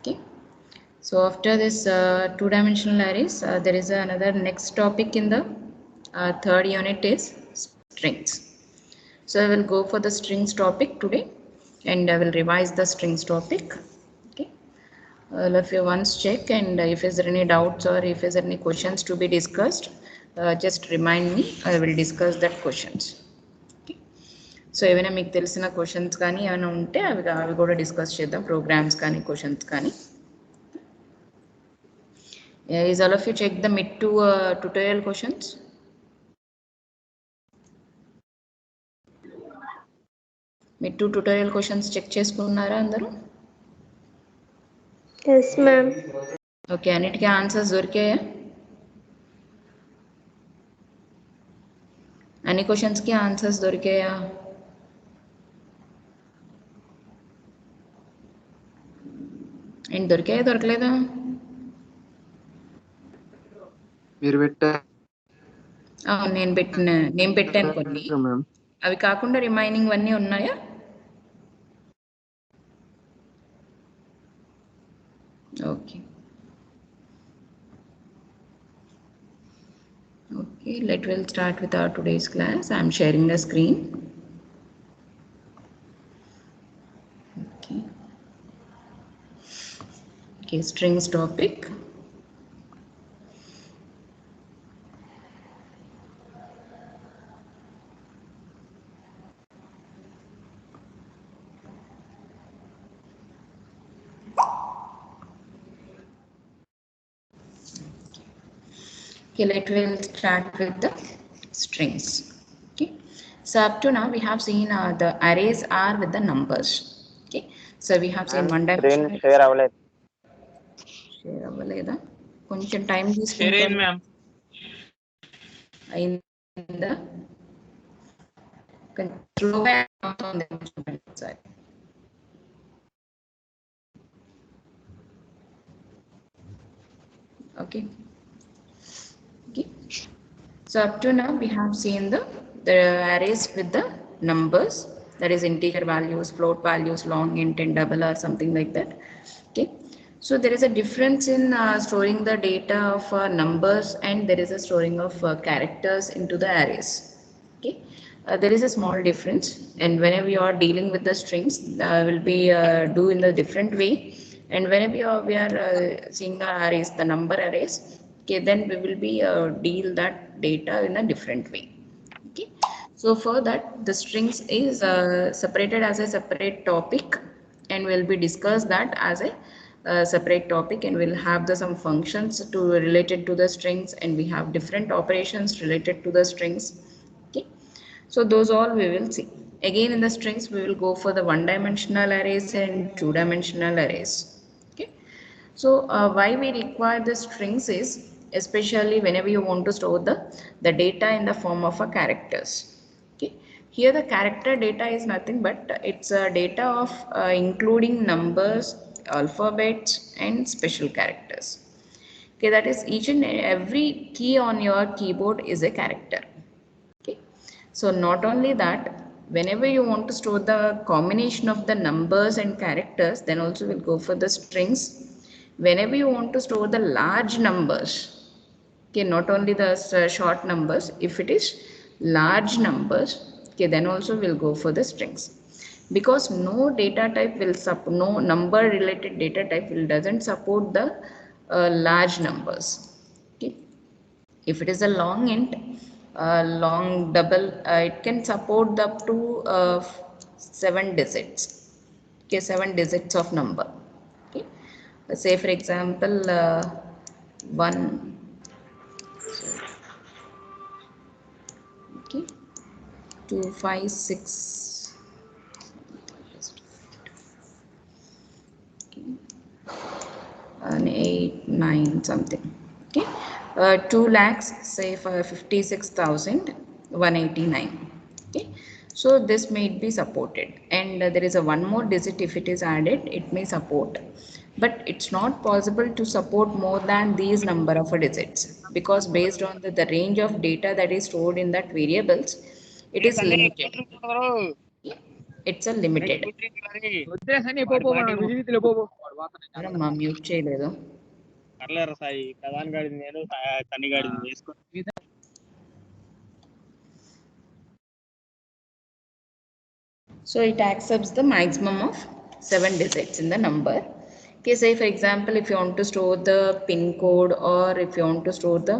Okay. So after this two-dimensional arrays, there is another next topic in the third unit is strings. So I will go for the strings topic today, and I will revise the strings topic. Okay. If you once check, and if there any doubts or if there any questions to be discussed, just remind me. I will discuss that questions. Okay. So ఏమైనా మీకు తెలిసిన questions కానీ ఏమైనా ఉంటే అవి కూడా discuss చేద్దాం, programmes కానీ క్వశ్చన్స్ కానీ. Is all of you check the mid to tutorial questions? Mid to tutorial questions check చేసుకున్నారా అందరూ? Yes, ma'am. ఓకే, అన్నిటికీ ఆన్సర్స్ దొరికాయా? అన్ని క్వశ్చన్స్కి ఆన్సర్స్ దొరికాయా? అండ్ దొరికాయా దొరకలేదా? మీరు నేను పెట్టాను కొన్ని. అవి కాకుండా రిమైనింగ్ అన్నీ ఉన్నాయా? Okay okay, we'll start with our today's class. I am sharing the screen. Okay, strings topic. Okay, we'll start with the strings. Okay, so up to now we have seen the arrays are with the numbers. Okay, so we have seen one dimensional. Share అవ్వలేదా? కొంచెం time తీసుకుంటాను ma'am. అయిందా? స్లోగా అవుతుంది sir. Okay. Okay. So up to now we have seen the arrays with the numbers, that is integer values, float values, long int and double or something like that. Okay. So there is a difference in storing the data of numbers, and there is a storing of characters into the arrays. Okay. There is a small difference, and whenever you are dealing with the strings, will be do in a different way. And whenever we are seeing the arrays, the number arrays, okay, then we will be deal that data in a different way. Okay, so for that the strings is separated as a separate topic, and will be discussed that as a separate topic, and we'll have some functions related to the strings, and we have different operations related to the strings. Okay, so those all we will see. Again, in the strings we will go for the one-dimensional arrays and two-dimensional arrays. Okay, so why we require the strings is especially whenever you want to store the data in the form of a characters. Okay, here the character data is nothing but it's a data of including numbers, alphabets and special characters. Okay, that is each and every key on your keyboard is a character. Okay, so not only that, whenever you want to store the combination of the numbers and characters, then also we'll go for the strings. Whenever you want to store the large numbers, okay, not only the short numbers, if it is large numbers, okay, then also we'll go for the strings, because no data type will no number related data type doesn't support the large numbers. Okay, if it is a long int, long double, it can support up to 7 digits. Okay, 7 digits of number. Okay, say for example 1, okay, 2, 5, 6, okay, and 8, 9 something. Okay, 2 lakhs, say for 56,189. Okay, so this may be supported, and there is a one more digit if it is added, it may support, but it's not possible to support more than these number of digits, because based on the range of data that is stored in that variables, it is limited. It's a limited. Mute చేయలేదు. పర్లేరు సాయి, ప్రధాన్ గాడిని నేను తని గాడిని వేసుకో. So it accepts the maximum of 7 digits in the number. Okay, say for example, if you want to store the PIN code, or if you want to store the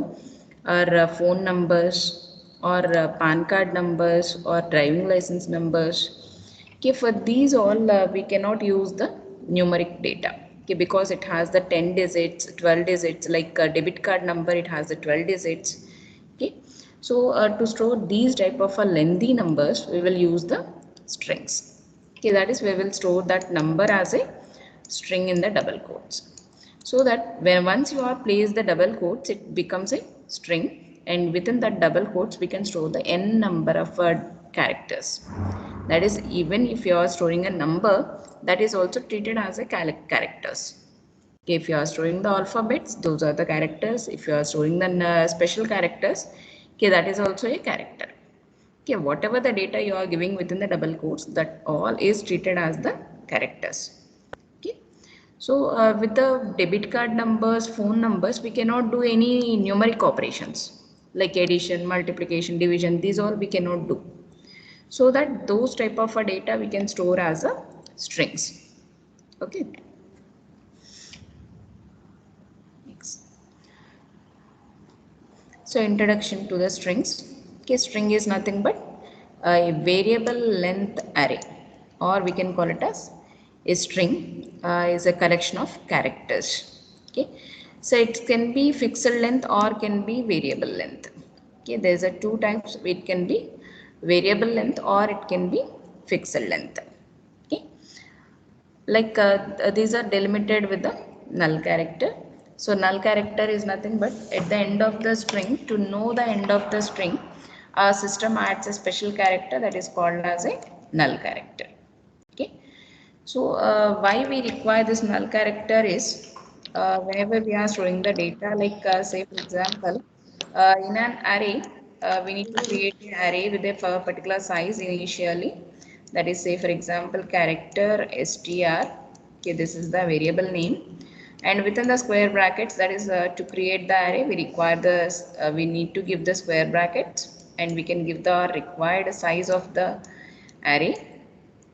phone numbers, or PAN card numbers, or driving license numbers. Okay, for these all we cannot use the numeric data. Okay, because it has the 10 digits, 12 digits, like a debit card number, it has the 12 digits. Okay, so to store these type of lengthy numbers, we will use the strings. Okay, that is, we will store that number as a string in the double quotes, so that when once you are placed the double quotes, it becomes a string, and within that double quotes we can store the n number of characters. That is, even if you are storing a number, that is also treated as a characters. Okay, if you are storing the alphabets, those are the characters. If you are storing the special characters, okay, that is also a character. Okay, whatever the data you are giving within the double quotes, that all is treated as the characters. Okay, so with the debit card numbers, phone numbers, we cannot do any numeric operations like addition, multiplication, division. These all we cannot do, so that those type of data we can store as a strings. Okay, next. So introduction to the strings. Okay, string is nothing but a variable length array, or we can call it as a string is a collection of characters. Okay, so it can be fixed length or can be variable length. Okay, there's a two types. It can be variable length or it can be fixed length. Okay, like these are delimited with the null character. So null character is nothing but at the end of the string. To know the end of the string, our system adds a special character that is called as a null character. Okay, so why we require this null character is whenever we are storing the data, like say for example, in an array, we need to create an array with a particular size initially. That is, say for example, character str. Okay, this is the variable name, and within the square brackets, that is to create the array, we require the we need to give the square brackets, and we can give the required size of the array.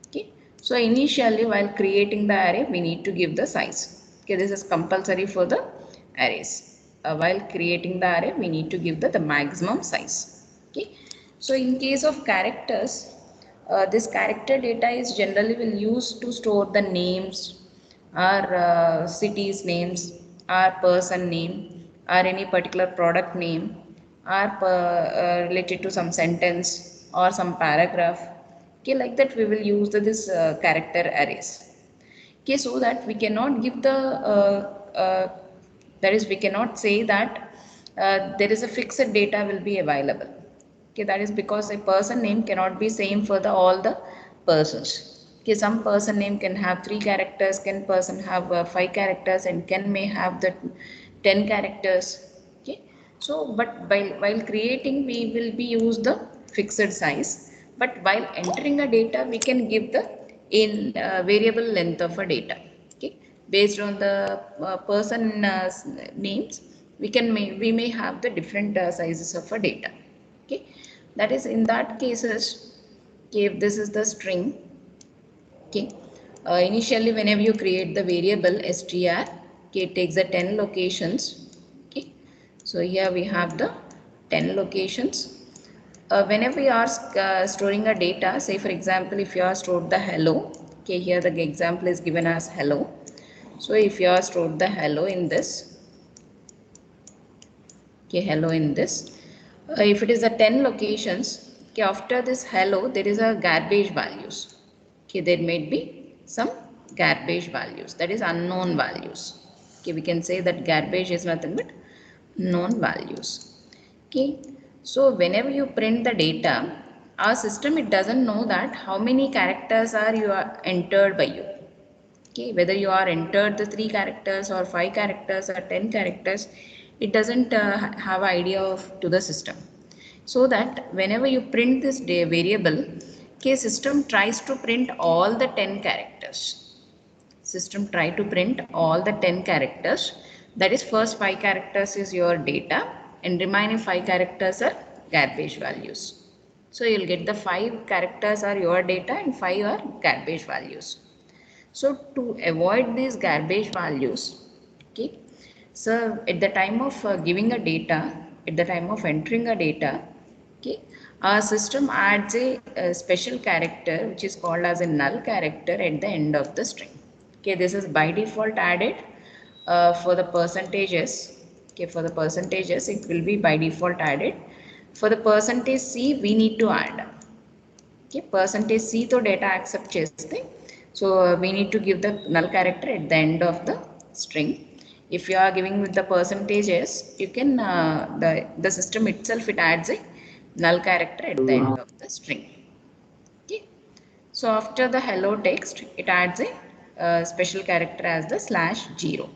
Okay, so initially while creating the array, we need to give the size. Okay, this is compulsory for the arrays. While creating the array, we need to give the maximum size. Okay, so in case of characters, this character data is generally will use to store the names, or cities names, or person name, or any particular product name, or related to some sentence or some paragraph. Okay, like that we will use this character arrays. Okay, so that we cannot give the that is, we cannot say that there is a fixed data will be available. Okay, that is because a person name cannot be same for the all the persons. Okay, some person name can have 3 characters, can person have 5 characters, and can may have the 10 characters. Okay, so but while creating, we will be use the fixed size, but while entering a data, we can give the in variable length of a data. Okay, based on the person names, we may have the different sizes of a data. Okay, that is, in that cases, okay, if this is the string. Okay, initially whenever you create the variable str, okay, it takes the 10 locations. Okay, so here we have the 10 locations. Whenever you are storing a data, say for example, if you are stored the hello. Okay, here the example is given as hello. So if you are stored the hello in this, okay, hello in this, if it is a 10 locations, okay, after this hello there is a garbage values. Okay, there may be some garbage values, that is unknown values. Okay, we can say that garbage is nothing but known values. Okay, so whenever you print the data, our system, it doesn't know that how many characters are you are entered by you. Okay, whether you are entered the 3 characters or 5 characters or 10 characters, it doesn't have idea of to the system. So that whenever you print this variable, okay, system tries to print all the 10 characters. system try to print all the 10 characters. That is, first 5 characters is your data and remaining 5 characters are garbage values. So you'll get the 5 characters are your data and 5 are garbage values. So to avoid these garbage values, okay, so at the time of giving a data, at the time of entering a data, okay, our system adds a special character which is called as a null character at the end of the string. Okay, this is by default added for the percentages. Okay, for the percentages it will be by default added. For the percentage C we need to add. Okay, percentage C to data accept cheste. So we need to give the null character at the end of the string. If you are giving with the percentages, you can the system itself it adds a null character at the end of the string. Okay. So after the hello text, it adds a special character as the /0.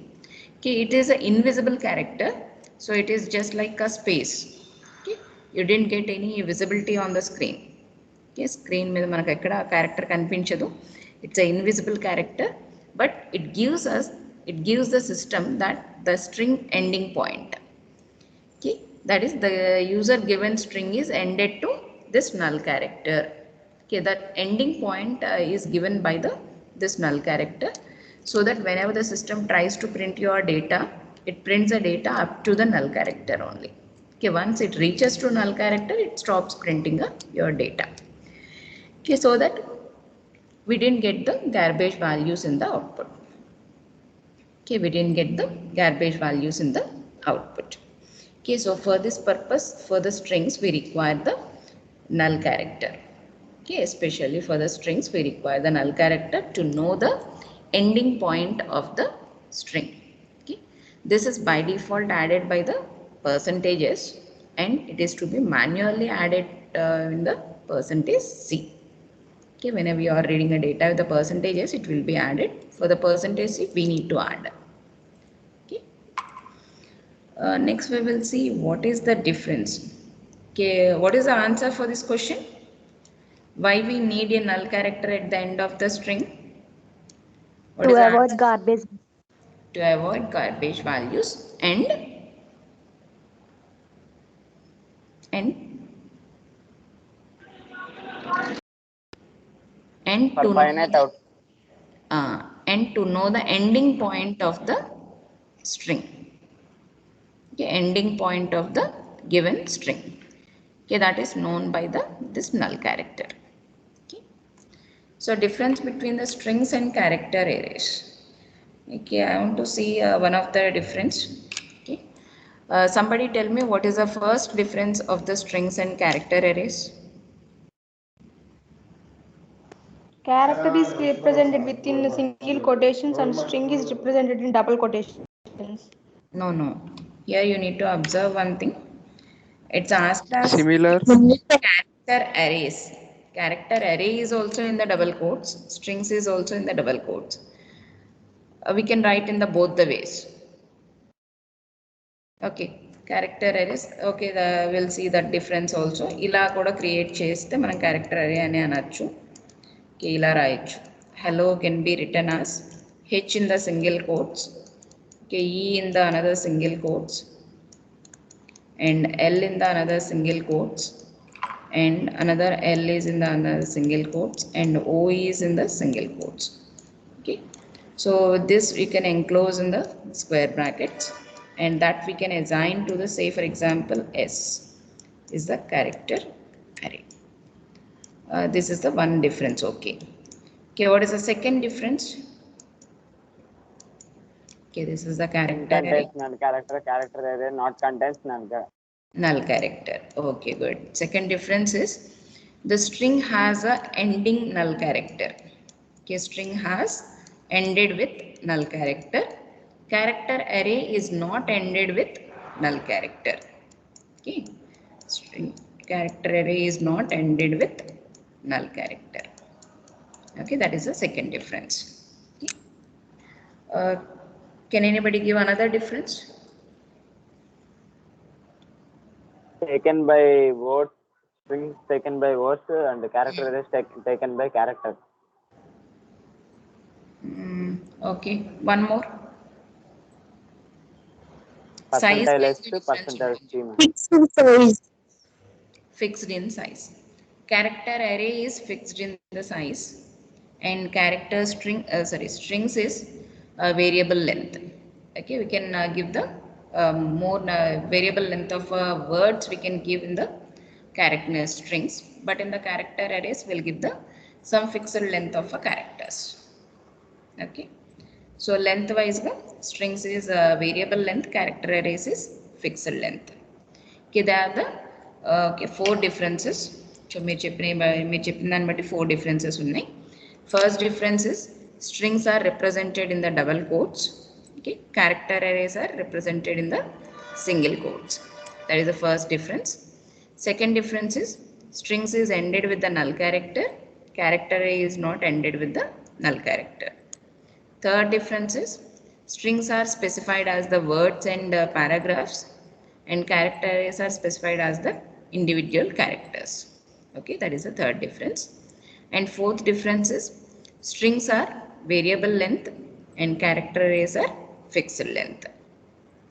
Okay, it is an invisible character, so it is just like a space. Okay, you didn't get any visibility on the screen. Okay, screen మీద మనకు ఎక్కడ character కనిపించదు. It's an invisible character, but it gives the system that the string ending point. Okay, that is the user given string is ended to this null character. Okay, that ending point is given by the this null character, so that whenever the system tries to print your data, it prints the data up to the null character only. Okay, once it reaches to null character, it stops printing your data. Okay, so that we didn't get the garbage values in the output. Okay, we didn't get the garbage values in the output. Okay, so for this purpose, for the strings, we require the null character. Okay, especially for the strings, we require the null character to know the ending point of the string. Okay, this is by default added by the percentages, and it is to be manually added in the percentage C. Okay, whenever you are reading a data with the percentages, it will be added. For the percentage C, we need to add. Okay. Next we will see what is the difference. Okay, what is the answer for this question? Why we need a null character at the end of the string? What To is the avoid answer? garbage. To avoid garbage values and For to know finite out. and to know the ending point of the string. Okay, ending point of the given string. Okay, that is known by the this null character. Okay. So difference between the strings and character arrays. Okay, I want to see one of the difference. Okay, somebody tell me what is the first difference of the strings and character arrays. Character is represented within single quotations and string is represented in double quotations. No. Here you need to observe one thing. It's asked as Similar. character arrays. Character array is also in the double quotes. Strings is also in the double quotes. We can write in the both the ways. Okay, character arrays. Okay, we'll see that difference also. ఇలా కూడా create చేస్తే మనం character array అని అనొచ్చు. Okay, ఇలా రాయొచ్చు. Hello can be written as H in the single quotes. Okay, E in the another single quotes. And L in the another single quotes, and another L is in the another single quotes, and O is in the single quotes. Okay, so this we can enclose in the square brackets, and that we can assign to the, say for example, S is the character array. This is the one difference. Okay, what is the second difference? Okay, this is the character array. Contains null character. Character array not contains Null character. Okay, good. Second difference is the string has a ending null character. Okay, string has ended with null character. Character array is not ended with null character. Okay, string character array is not ended with null character. Okay, that is the second difference. Okay. Can anybody give another difference? taken by words, strings taken by words, and character arrays taken by characters. Okay, one more. Size Percentile is S, the difference percentile between schema. fixed in size. Character array is fixed in the size, and character string, strings is variable length. Okay, we can give the more variable length of words we can give in the character strings, but in the character arrays we'll give the some fixed length of characters. Okay, so lengthwise the strings is variable length, character arrays is fixed length. Okay, there are the okay, four differences. So మీరు చెప్పిన దాన్ని బట్టి four differences ఉన్నాయి. First difference is strings are represented in the double quotes. Okay, character arrays are represented in the single quotes. That is the first difference. Second difference is strings is ended with the null character. Character array is not ended with the null character. Third difference is strings are specified as the words and paragraphs, and character arrays are specified as the individual characters. Okay, that is the third difference. And fourth difference is strings are variable length and character arrays are fixed length.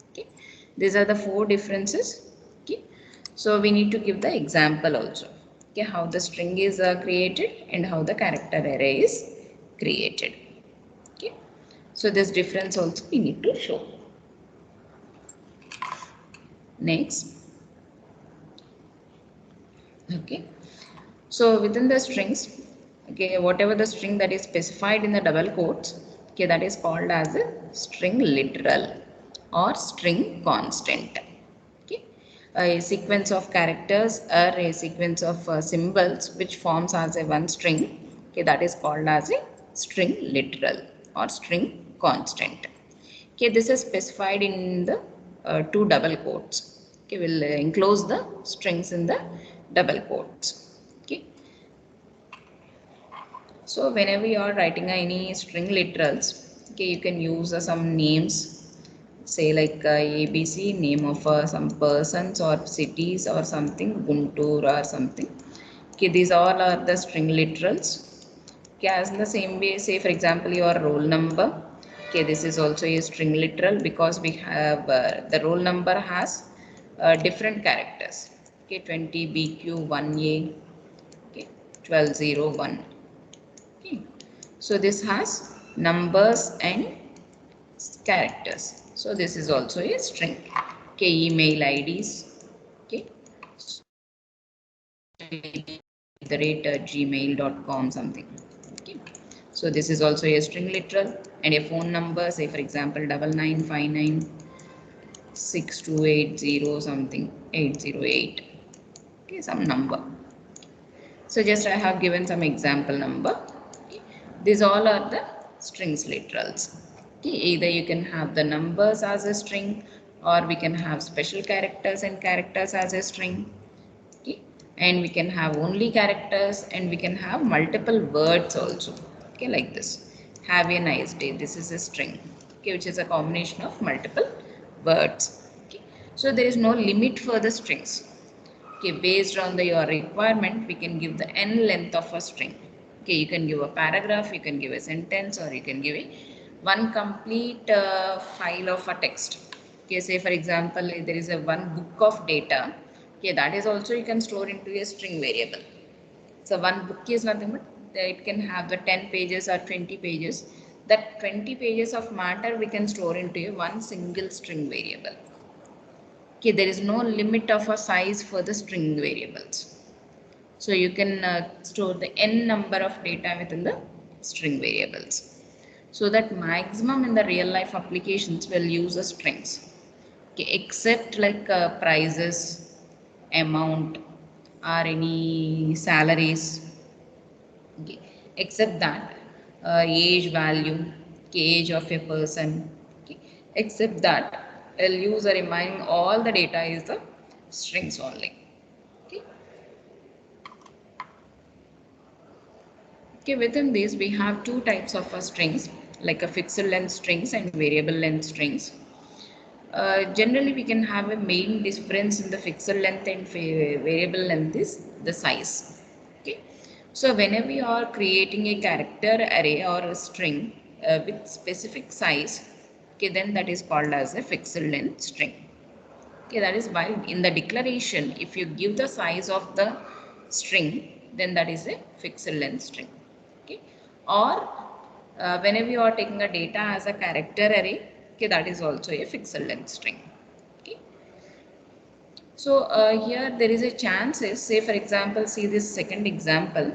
Okay, these are the four differences. Okay, so we need to give the example also. Okay, how the string is created and how the character array is created. Okay, so this difference also we need to show. Next. Okay, so within the strings, okay, whatever the string that is specified in the double quotes, okay, that is called as a string literal or string constant. Okay, a sequence of characters or a sequence of symbols which forms as a one string, okay, that is called as a string literal or string constant. Okay, this is specified in the two double quotes. Okay, we'll enclose the strings in the double quotes. Okay, so whenever you are writing any string literals, okay, you can use some names, say like ABC, name of some persons or cities or something, Guntur or something. Okay, these all are the string literals. Okay, as in the same way, say for example your roll number. Okay, this is also a string literal because we have the roll number has different characters. Okay, 20 BQ 1A, okay, 1201. Okay, so this has numbers and characters. So this is also a string. Okay, email IDs. Okay, the rate gmail.com something. Okay, so this is also a string literal, and a phone number, say for example 99596280 something 808. Okay, some number. So just I have given some example number. Okay, these all are the strings literals. Okay, either you can have the numbers as a string, or we can have special characters and characters as a string. Okay, and we can have only characters, and we can have multiple words also. Okay, like this, have a nice day, this is a string. Okay, which is a combination of multiple words. Okay, so there is no limit for the strings. Okay, based on your requirement, we can give the n length of a string. Okay, you can give a paragraph, you can give a sentence, or you can give a one complete file of a text. Okay, say for example, there is a one book of data. Okay, that is also you can store into a string variable. So one book is nothing but it can have the 10 pages or 20 pages. That 20 pages of matter we can store into a one single string variable. Okay, there is no limit of a size for the string variables. So you can store the n number of data within the string variables. So that maximum in the real life applications will use the strings. Okay, except like prices, amount, or any salaries. Okay, except that age value, okay, age of a person. Okay, except that I'll use a remaining all the data is the strings only. Okay. Okay, within these we have two types of strings, like a fixed length strings and variable length strings. Generally, we can have a main difference in the fixed length and variable length is the size. Okay, so whenever we are creating a character array or a string, with specific size, okay, then that is called as a fixed length string. Okay, that is why in the declaration, if you give the size of the string, then that is a fixed length string. Okay, or whenever you are taking a data as a character array, okay, that is also a fixed length string. Okay, so here there is a chance is, say for example, see this second example.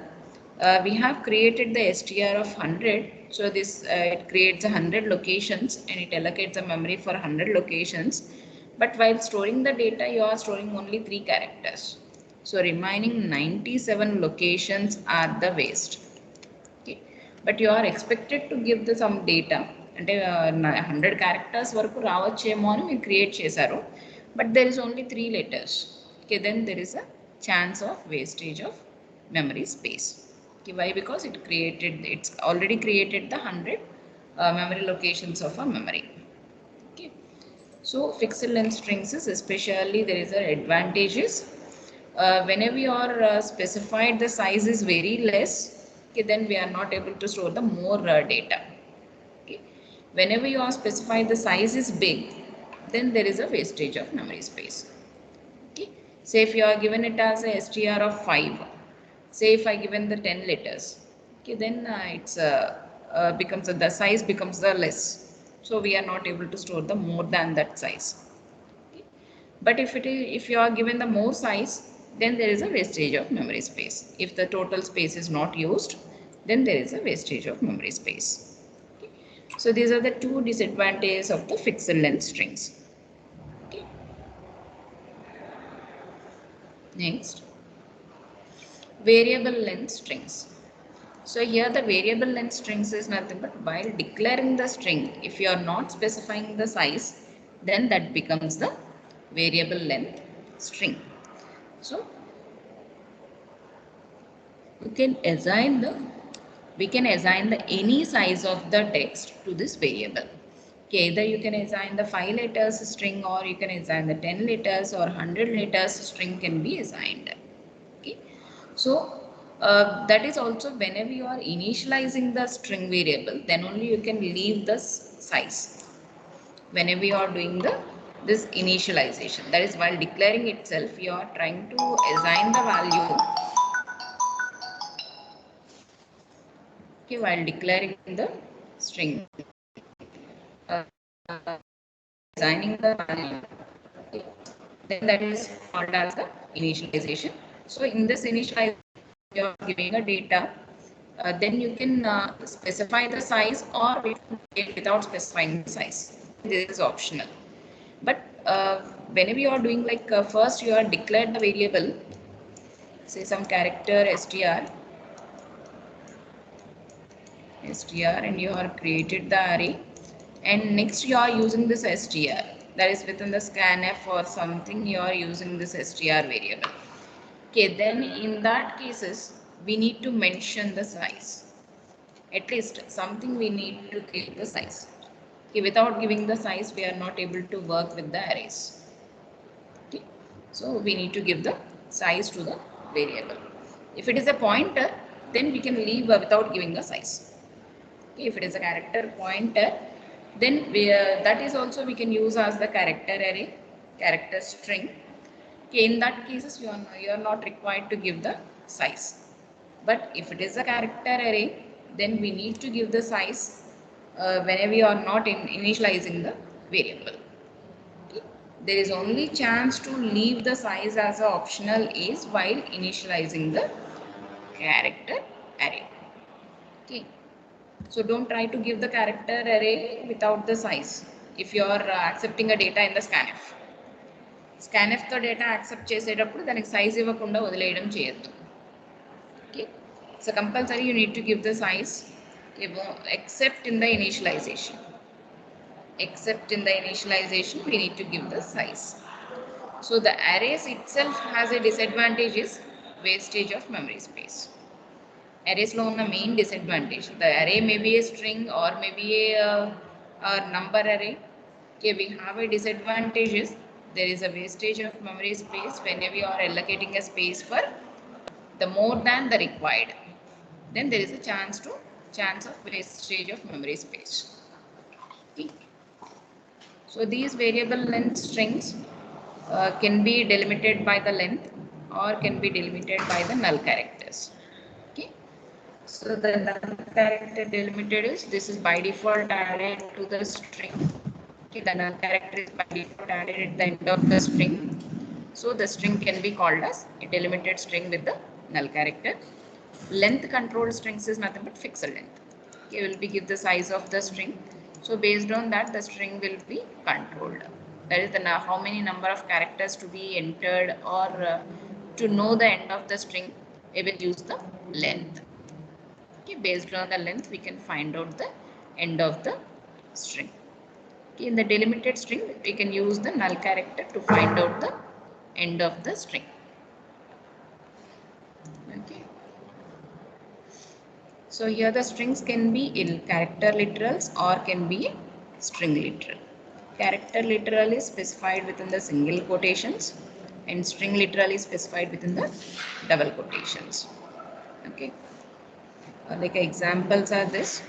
We have created the str of 100. So this it creates 100 locations and it allocates the memory for 100 locations. But while storing the data, you are storing only 3 characters. So remaining 97 locations are the waste. Okay. But you are expected to give the some data. అంటే 100 characters వరకు రావచ్చేమో అని మీరు create చేశారు, but there is only 3 letters. Okay, then there is a chance of wastage of memory space. Okay, why? Because it's already created the 100 memory locations of a memory. Okay, so fixed length strings is especially there is a advantages. Whenever you are specified the size is very less, okay, then we are not able to store the more data. Okay, whenever you are specified the size is big, then there is a wastage of memory space. Okay, say if you are given it as a str of 5, say if I given the 10 letters, okay, then it's becomes the size becomes the less, so we are not able to store the more than that size. Okay. But if you are given the more size, then there is a wastage of memory space. If the total space is not used, then there is a wastage of memory space. Okay. So these are the two disadvantages of the fixed length strings. Okay. Next, variable length strings. So here the variable length strings is nothing but while declaring the string, if you are not specifying the size, then that becomes the variable length string. So we can assign the any size of the text to this variable. Okay, either you can assign the 5 letters string, or you can assign the 10 letters or 100 letters string can be assigned. Okay, so that is also whenever you are initializing the string variable, then only you can leave the size. Whenever you are doing this initialization, that is while declaring itself, you are trying to assign the value. Okay, while declaring the string, assigning the value, okay, then that is called as the initialization. So in this initialization, you are giving a data, then you can specify the size or without specifying the size. This is optional. But whenever you are doing like first you are declared the variable, say some character str, and you are created the array, and next you are using this str, that is within the scanf or something, you are using this str variable. Okay, then in that cases we need to mention the size. At least something we need to give the size. Okay, without giving the size, we are not able to work with the arrays. Okay, so we need to give the size to the variable. If it is a pointer, then we can leave without giving the size. Okay, if it is a character pointer, then that is also we can use as the character array, character string. Okay, in that cases you are not required to give the size. But if it is a character array, then we need to give the size whenever you are not initializing the variable. Okay. There is only chance to leave the size as an optional is while initializing the character array. Okay. So don't try to give the character array without the size. If you are accepting a data in the scanf, తో data accept చేసేటప్పుడు దానికి size ఇవ్వకుండా వదిలేయడం చేయొద్దు. Okay, so compulsory you need to give the size except in the initialization. Except in the initialization, we need to give the size. So the arrays itself has a disadvantage is wastage of memory space. Arrays lo unna main disadvantage, the array may be a string or maybe a number array. Okay, we have a disadvantage is there is a wastage of memory space whenever you are allocating a space for the more than the required. Then there is a chance to chance of wastage of memory space. Okay. So these variable length strings can be delimited by the length or can be delimited by the null characters. Okay. So the null character delimited is, this is by default added to the string. Okay, the null character is by default added at the end of the string. So the string can be called as a delimited string with the null character. Length controlled strings is nothing but fixed length. Okay, will be give the size of the string. So based on that, the string will be controlled. That is the how many number of characters to be entered, or to know the end of the string, we will use the length. Okay, based on the length, we can find out the end of the string. Okay, in the delimited string, we can use the null character to find out the end of the string. Okay. So here the strings can be in character literals or can be string literal. Character literal is specified within the single quotations and string literal is specified within the double quotations. Okay. Like examples are this: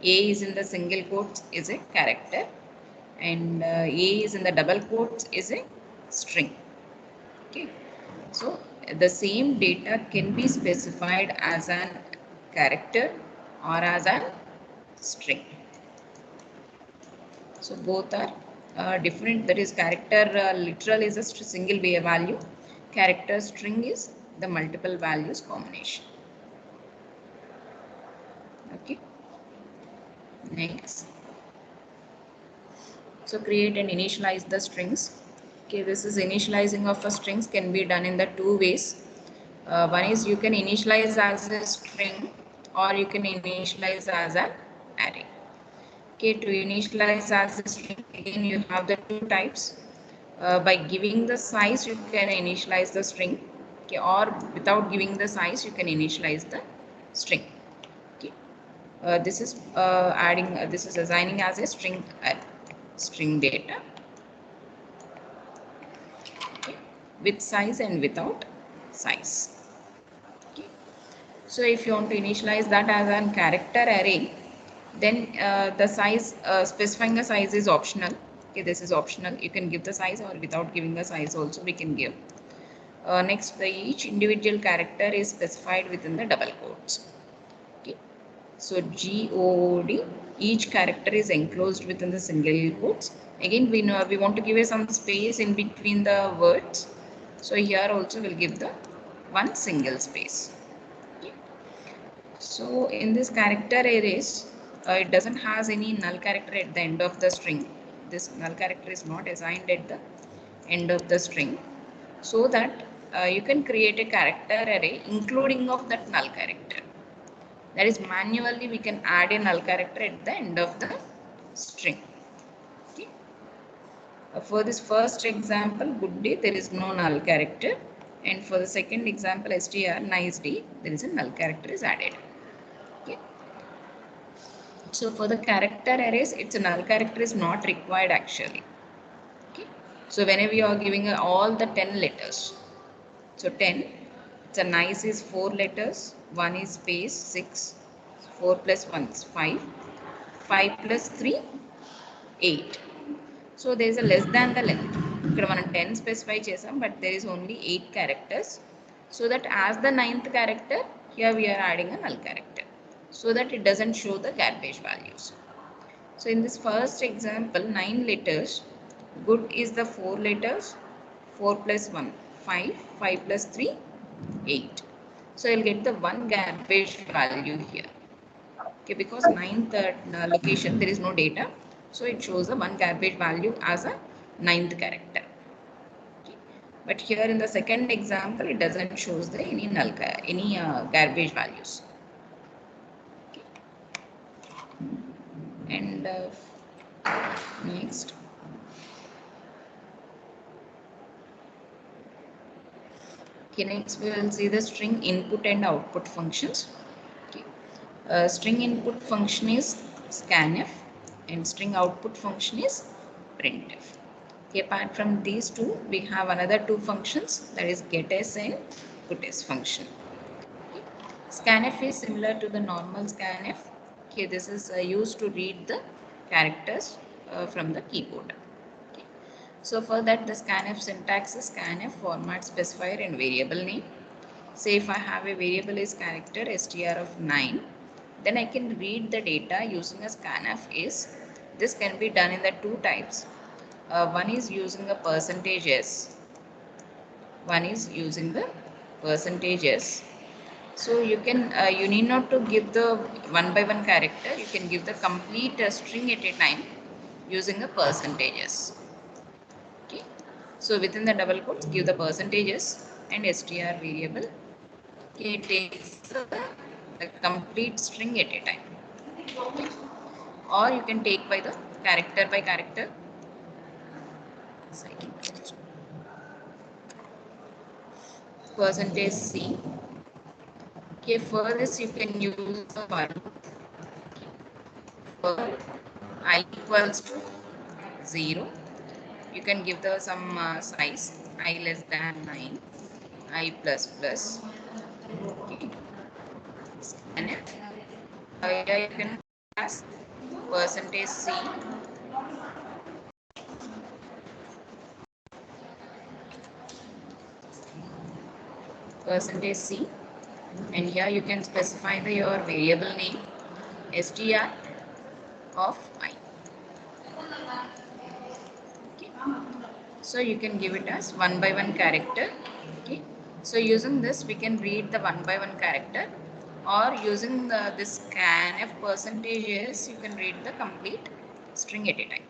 A is in the single quotes is a character, and A is in the double quotes is a string. Okay. So the same data can be specified as an character or as a string. So both are different. That is, character literal is a single value. Character string is the multiple values combination. Okay. Next. So create and initialize the strings. Okay, this is initializing of a strings can be done in the two ways. One is you can initialize as a string or you can initialize as an array. Okay, to initialize as a string, again you have the two types. By giving the size, you can initialize the string. Okay, or without giving the size, you can initialize the string. Okay, this is this is assigning as a string data. Okay, with size and without size. Okay. So if you want to initialize that as a character array, then the size, specifying the size is optional. Okay, this is optional. You can give the size, or without giving the size also we can give. Next, each individual character is specified within the double quotes. Okay. So GOOD, each character is enclosed within the single quotes. Again, we know we want to give some space in between the words. So here also we'll give the one single space. Okay. So in this character arrays, it doesn't has any null character at the end of the string. This null character is not assigned at the end of the string, so that you can create a character array including of that null character. That is, manually we can add a null character at the end of the string. Okay. For this first example, good day, there is no null character, and for the second example, str nice day, there is a null character is added. Okay. So for the character arrays, its null character is not required actually. Okay. So whenever you are giving all the 10 letters, so 10, it's a nice is 4 letters, 1 is space 6, 4 plus 1 is 5, 5 plus 3, 8. So there is a less than the length. ఇక్కడ మనం 10 specify చేసాం, but there is only 8 characters. So that as the 9th character, here we are adding a null character, so that it doesn't show the garbage values. So in this first example, 9 letters, good is the 4 letters, 4 plus 1, 5, 5 plus 3, 8. So you'll get the one garbage value here. Okay, because 9th location there is no data, so it shows the one garbage value as a 9th character. Okay. But here in the second example, it doesn't shows the any null garbage values. Okay. And next, okay, next we will see the string input and output functions. Okay. String input function is scanf and string output function is printf. Okay, apart from these two, we have another two functions, that is getS and putS function. Okay. Scanf is similar to the normal scanf. Okay, this is used to read the characters from the keyboard. Okay. So for that, the scanf syntax is scanf format specifier and variable name. Say if I have a variable is character str of 9, then I can read the data using a scanf is. This can be done in the two types. One is using a percentages. One is using the percentages. So you can you need not to give the one by one character. You can give the complete string at a time using the percentages. Okay. So within the double quotes, give the percentages and str variable. Okay, it takes the complete string at a time. Okay. Or you can take by character. Percentage C. Okay, for this you can use the one for I equals to 0. You can give the some size I less than 9, I plus plus. Okay. And here you can pass percentage C. Percentage C. And here you can specify your variable name str of I. Okay. So you can give it as one by one character. Okay. So using this we can read the one by one character, or using this scanf percentages you can read the complete string at a time.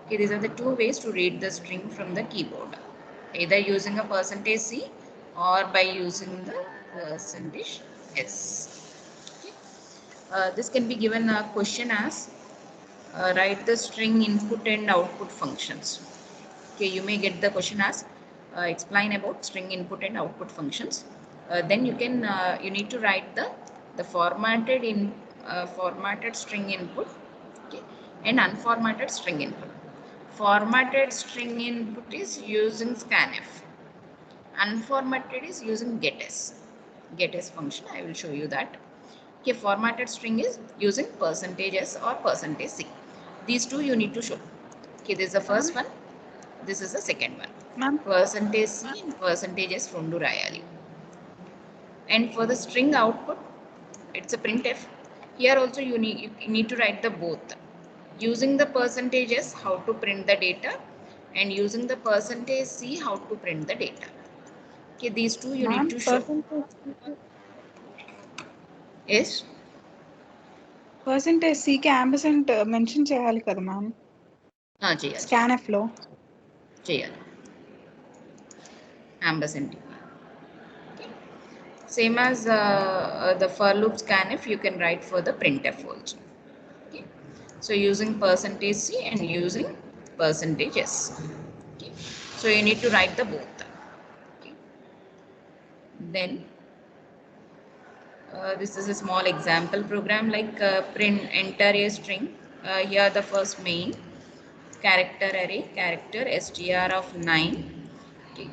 Okay, these are the two ways to read the string from the keyboard, either using a percentage C or by using the percentage S. Okay. This can be given a question as write the string input and output functions. Okay, you may get the question as explain about string input and output functions. Then you need to write the formatted string input, okay, and unformatted string input. Formatted string input is using scanf. Unformatted is using gettys. Gettys function, I will show you that. Okay, formatted string is using percentages or percentage C. These two you need to show. Okay, this is the first one. This is the second one. Percentage C and percentages from Rayali. And for the string output, it's a printf. Here also you need to write the both. Using the percentages, how to print the data, and using the percentage C, how to print the data. Okay, these two you need to show. Yes. Percentage C కి ampersand mention చేయాలి కదా ma'am చేయాలి. Scanf లో చేయాలి ampersand. Okay. Same as the for loop scanf, you can write for the printf also. Okay. So using percentage C and using percentage S. Okay. So you need to write the both. Okay. Then this is a small example program like print enter a string. Here the first main character array character str of 9. Okay.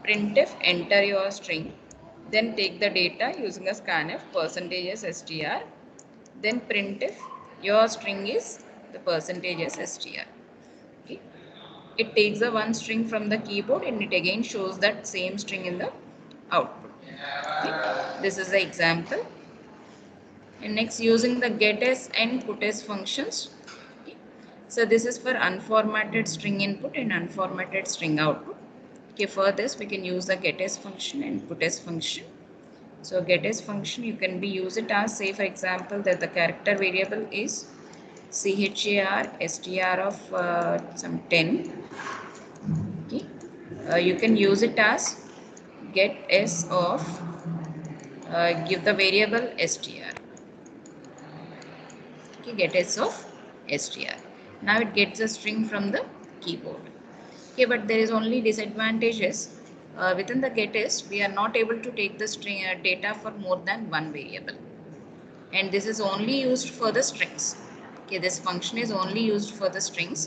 Printf enter your string, then take the data using a scanf percentages str, then printf your string is the percentages str. Okay. It takes the one string from the keyboard and it again shows that same string in the output. Okay. This is the example. And next, using the gettys and puts functions. Okay. So this is for unformatted string input and unformatted string output. Okay, for this we can use the gettys function and puts function. So gettys function you can be use it as, say for example that the character variable is char str of some 10. Okay. You can use it as get s of give the variable str. Okay, get s of str. Now it gets a string from the keyboard. Okay, but there is only disadvantages. Within the gettys, we are not able to take the string data for more than one variable, and this is only used for the strings. Okay, this function is only used for the strings.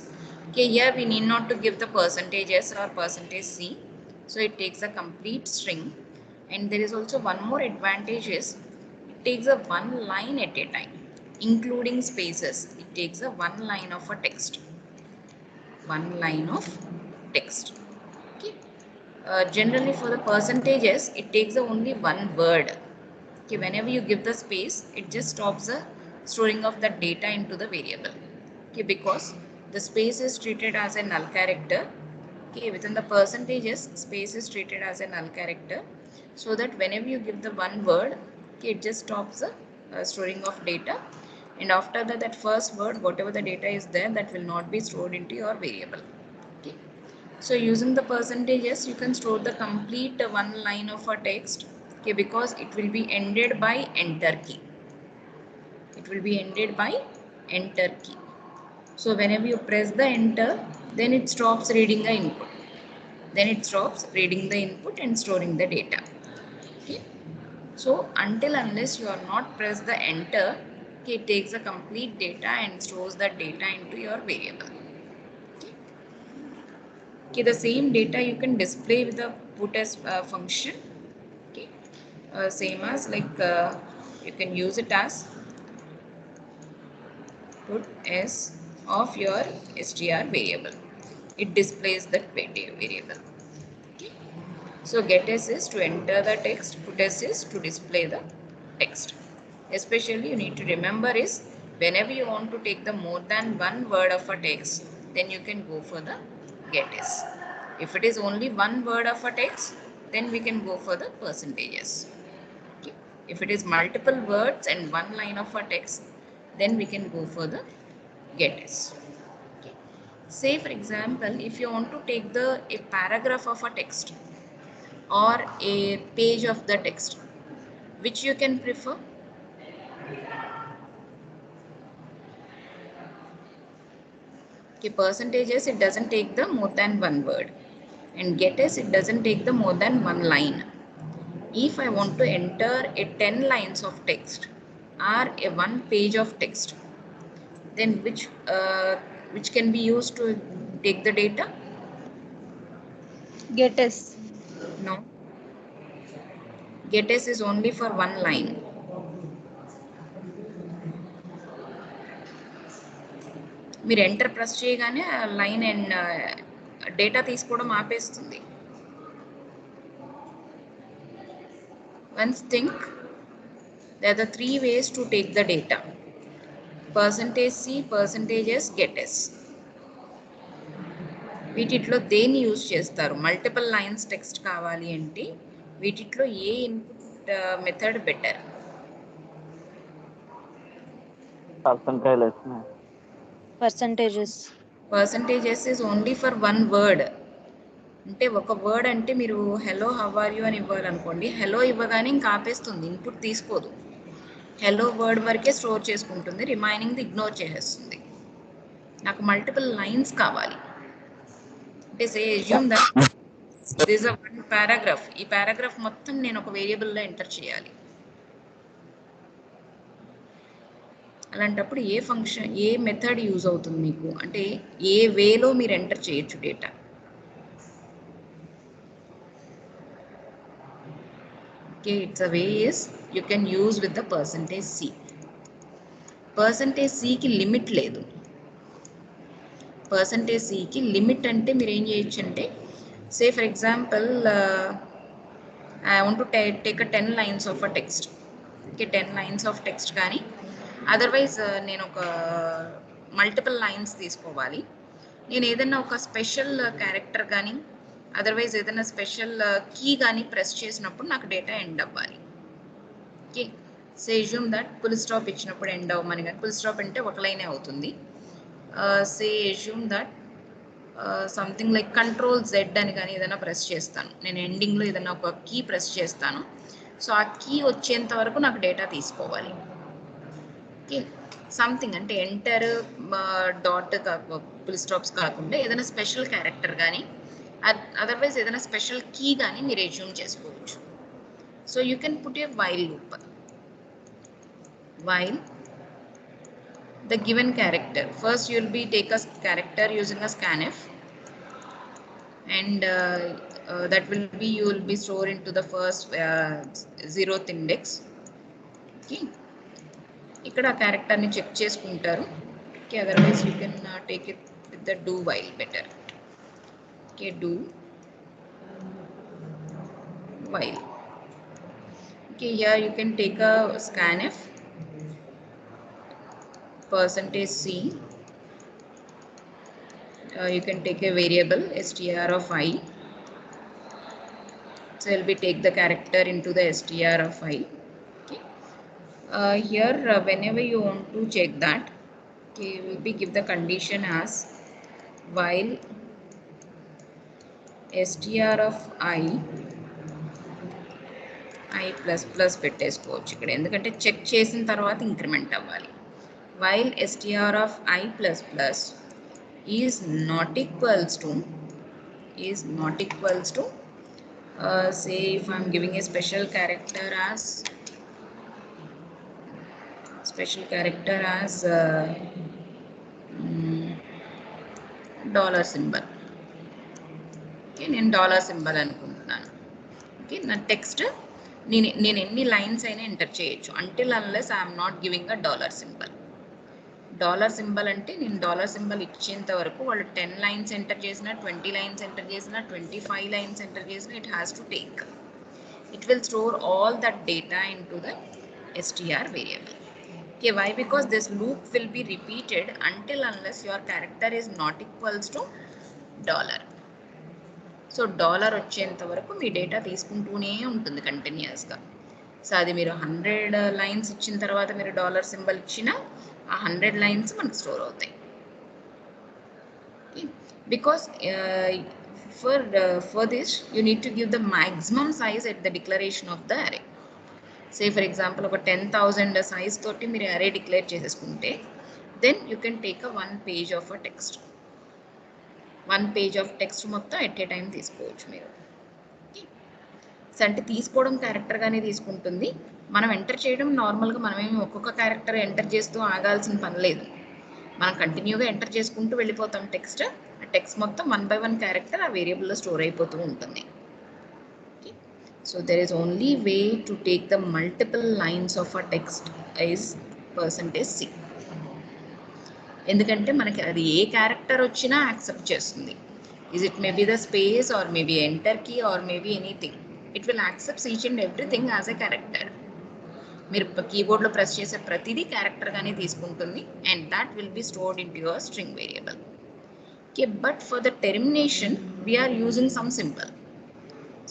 Okay, here we need not to give the percentages or percentage C, so it takes a complete string. And there is also one more advantage is it takes a one line at a time. including spaces, it takes a one line of a text. One line of text. Okay. Generally for the percentages, it takes only one word. Okay, whenever you give the space, it just stops the storing of the data into the variable. Okay, because the space is treated as a null character. Okay, within the percentages, space is treated as a null character, so that whenever you give the one word, okay, it just stops the storing of data, and after that, that first word, whatever the data is there, that will not be stored into your variable. Okay. So using the percentages, you can store the complete one line of a text, okay, because it will be ended by enter key. It will be ended by enter key. So whenever you press the enter, then it stops reading the input. Then it stops reading the input and storing the data. Okay. So until unless you are not press the enter, okay, it takes the complete data and stores that data into your variable. Okay, the same data you can display with the put as function. Okay, same as like you can use it as put s of your str variable. It displays that variable. Okay. So get s is to enter the text, put s is to display the text. Especially you need to remember is whenever you want to take the more than one word of a text, then you can go for the get s. If it is only one word of a text, then we can go for the percentages. Okay. If it is multiple words and one line of a text, then we can go for the get s. Okay. Say for example, if you want to take a paragraph of a text or a page of the text, which you can prefer? Okay, percentages, it doesn't take the more than one word, and get s, it doesn't take the more than one line. If I want to enter a 10 lines of text or a one page of text, then which can be used to take the data? Get s. No, get s is only for one line. మీరు enter press చేయగానే line and data తీసుకోవడం ఆపేస్తుంది. Once think, there are the three ways to take the data: percentage C, percentages, get s. వీటిలో దేన్ని use చేస్తారు? Multiple lines text కావాలి అంటే వీటిలో ఏ input method better? Percentages. Percentages is only for one word. అంటే ఒక వర్డ్ అంటే మీరు హలో హౌ ఆర్ యూ అని ఇవ్వాలనుకోండి, హలో ఇవ్వగానే ఇంకా ఆపేస్తుంది, ఇన్పుట్ తీసుకోదు. హలో వర్డ్ వరకే స్టోర్ చేసుకుంటుంది, రిమైనింగ్ ఇగ్నోర్ చేసేస్తుంది. నాకు మల్టిపుల్ లైన్స్ కావాలి అంటే say assume that this a one paragraph. ఈ పారాగ్రాఫ్ మొత్తం నేను ఒక వేరియబుల్లో ఎంటర్ చేయాలి. అలాంటప్పుడు ఏ ఫంక్షన్, ఏ మెథడ్ యూజ్ అవుతుంది మీకు, అంటే ఏ వేలో మీరు ఎంటర్ చేయొచ్చు data? Okay, it's a way is you can use with the percentage c. Percentage సికి లిమిట్ లేదు. పర్సంటేజ్ సికి లిమిట్ అంటే మీరు ఏం చేయొచ్చు అంటే, say for example I want to take a 10 lines of a text. Okay, 10 lines of text కానీ otherwise నేను ఒక మల్టిపుల్ లైన్స్ తీసుకోవాలి. నేను ఏదైనా ఒక స్పెషల్ క్యారెక్టర్ కానీ అదర్వైజ్ ఏదైనా స్పెషల్ కీ కానీ ప్రెస్ చేసినప్పుడు నాకు డేటా ఎండ్ అవ్వాలి. Okay, say assume that full stop ఇచ్చినప్పుడు ఎండ్ అవ్వమని, కానీ ఫుల్ స్టాప్ అంటే ఒక లైనే అవుతుంది. Say assume that something like control Z అని కానీ ఏదైనా ప్రెస్ చేస్తాను, నేను ఎండింగ్లో ఏదైనా ఒక కీ ప్రెస్ చేస్తాను. సో ఆ కీ వచ్చేంత వరకు నాకు డేటా తీసుకోవాలి. ఓకే, సంథింగ్ అంటే ఎంటర్ డాట్ ఫుల్ స్టాప్స్ కాకుండా ఏదైనా స్పెషల్ క్యారెక్టర్ కానీ అదర్వైజ్ ఏదైనా స్పెషల్ కీ కానీ మీరు అజ్యూమ్ చేసుకోవచ్చు. So you can put a while loop. While the given character, first you will be take a character using a scanf, and that will be, you will be stored into the first 0th index. Okay, ఇక్కడ ఆ క్యారెక్టర్ని check చేసుకుంటారు. Okay, otherwise you can take it with the do while better. Okay, do while. Okay, here you can take a scanf percentage c. You can take a variable str of I. So will be take the character into the str of I. Okay. Here whenever you want to check that, okay, will be give the condition as while str of I plus plus పెట్టేసుకోవచ్చు ఇక్కడ, ఎందుకంటే check చేసిన తర్వాత increment అవ్వాలి. While str of I plus plus is not equals to say if I'm giving a special character as dollar symbol. Okay, నేను dollar symbol అనుకుంటున్నాను. Okay, నా text నేను ఎన్ని లైన్స్ అయినా ఎంటర్ చేయొచ్చు until unless I'm not giving a dollar symbol. Dollar symbol అంటే నేను dollar symbol ఇచ్చేంత వరకు వాళ్ళు 10 లైన్స్ ఎంటర్ చేసినా, 20 లైన్స్ ఎంటర్ చేసినా, 25 లైన్స్ ఎంటర్ చేసినా, it has to take. It will store all that data into the str variable. Okay, why? Because this loop will be repeated until unless your character is not equals to dollar. So dollar వచ్చేంత వరకు మీ data తీసుకుంటూనే ఉంటుంది కంటిన్యూస్గా. So అది మీరు 100 lines ఇచ్చిన తర్వాత మీరు dollar symbol ఇచ్చినా ఆ 100 లైన్స్ మనకు స్టోర్ అవుతాయి. Because for this you need to give the maximum size at the declaration of the array. Say for example ఒక 10,000 size తోటి మీరు array declare చేసేసుకుంటే then you can take a one page of a text. One page of text మొత్తం at a time తీసుకోవచ్చు మీరు. అంటే తీసుకోవడం క్యారెక్టర్గానే తీసుకుంటుంది, మనం ఎంటర్ చేయడం నార్మల్గా మనమేమి ఒక్కొక్క క్యారెక్టర్ ఎంటర్ చేస్తూ ఆగాల్సిన పని లేదు. మనం కంటిన్యూగా ఎంటర్ చేసుకుంటూ వెళ్ళిపోతాం టెక్స్ట్. ఆ టెక్స్ట్ మొత్తం 1 by 1 క్యారెక్టర్ ఆ వేరియబుల్లో స్టోర్ అయిపోతూ ఉంటుంది. So there is only way to take the multiple lines of a text is %c. ఎందుకంటే మనకి అది ఏ క్యారెక్టర్ వచ్చినా యాక్సెప్ట్ చేస్తుంది. Is it maybe the space or maybe enter key or maybe anything, it will accepts each and everything as a character. మీరు కీబోర్డ్లో press చేసే ప్రతిదీ క్యారెక్టర్గానే తీసుకుంటుంది and that will be stored into your string variable. Okay, but for the termination we are using some symbol.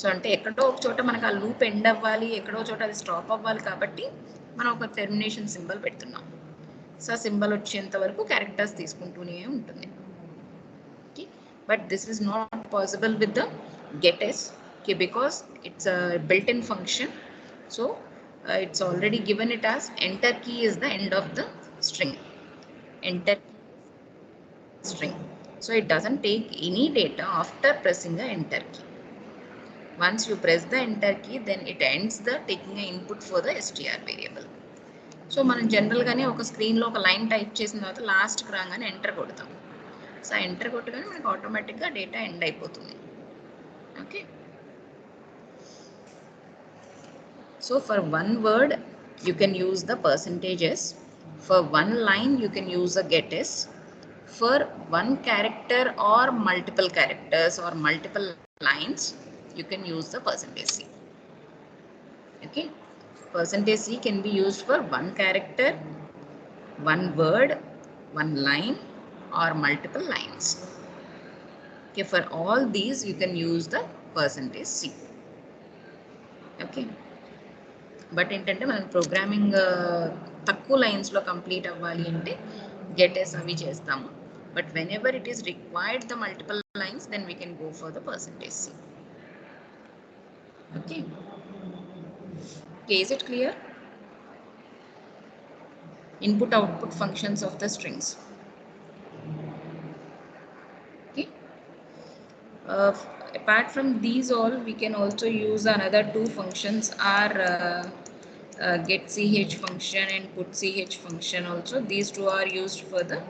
So అంటే ఎక్కడో ఒక చోట మనకు ఆ లూప్ ఎండ్ అవ్వాలి, ఎక్కడో చోట అది స్టాప్ అవ్వాలి, కాబట్టి మనం ఒక టెర్మినేషన్ సింబల్ పెడుతున్నాం. సో సింబల్ వచ్చేంత వరకు క్యారెక్టర్స్ తీసుకుంటూనే ఉంటుంది. Okay, but this is not possible with the gets. Okay, because it's a built in function. So it's already given it as enter key is the end of the string. Enter string. So it doesn't take any data after pressing the enter key. Once you press the enter key, then it ends the taking an input for the str variable. So మనం జనరల్గానే ఒక స్క్రీన్లో ఒక line type చేసిన తర్వాత లాస్ట్కి రాగానే enter కొడతాం. So enter కొట్టగానే మనకు ఆటోమేటిక్గా డేటా ఎండ్ అయిపోతుంది. Okay, so for one word you can use the %s. For one line you can use the getS. For one character or multiple characters or multiple lines, you can use the %c. Okay, %c can be used for one character, one word, one line, or multiple lines. Okay, for all these you can use the %c. Okay, but ఏంటంటే మనం programming తక్కువ లైన్స్లో complete అవ్వాలి అంటే getS అవి చేస్తాము. But whenever it is required the multiple lines, then we can go for the %c. Okay. Okay, is it clear? Input output functions of the strings. Okay. Apart from these all, we can also use another two functions are getCH function and putCH function also. These two are used for the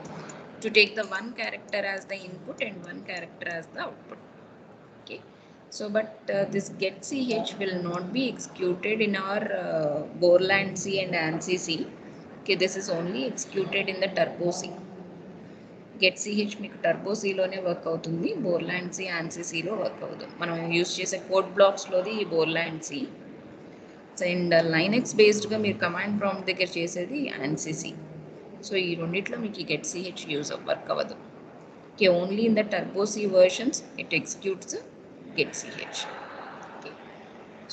to take the one character as the input and one character as the output. Okay, so but this getCH will not be executed in our Golang C and ANSI C. Okay, this is only executed in the turbo C. Get ch మీకు turbo సిలోనే work అవుతుంది, బోర్లాండ్ C ఆన్సీ సిలో work అవుతుంది. మనం use చేసే code బ్లాక్స్లోది ఈ బోర్లాండ్ C. And Linux బేస్డ్గా మీరు command prompt దగ్గర చేసేది ఆన్సీ సి. సో ఈ రెండిట్లో మీకు గెట్ సిహెచ్ యూజ్ వర్క్ అవ్వదు. Okay, only in the Turbo C versions it executes గెట్ సిహెచ్. ఓకే,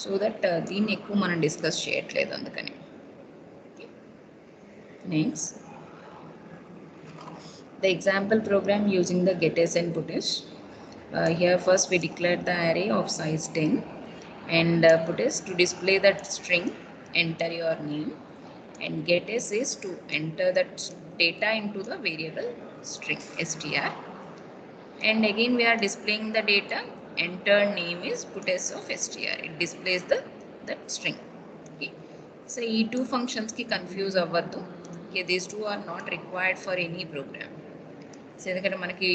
సో దట్ దీన్ని ఎక్కువ మనం డిస్కస్ చేయట్లేదు అందుకని. Okay, next the example program using the getters and putters. Here first we declare the array of size 10 and putters to display that string enter your name, and getters is to enter that data into the variable string str, and again we are displaying the data. Enter name is putters of str, it displays the that string. Okay, so ఈ two functions ki confuse అవ్వద్దు. Okay, these two are not required for any program. So ఎందుకంటే మనకి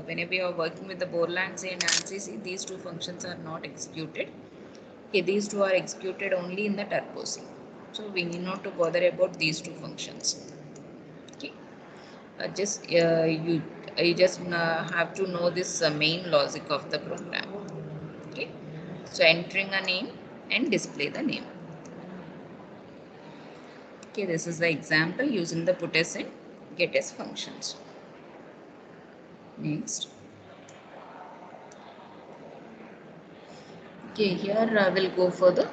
whenever you are working with the Borland C and ANSI C, these two functions are not executed. Okay, these two are executed only in the turbo C. So we need not to bother about these two functions. Okay, you just have to know this main logic of the program. Okay, so entering a name and display the name. Okay, this is the example using the putters and getters functions. Next. Okay, here we'll go further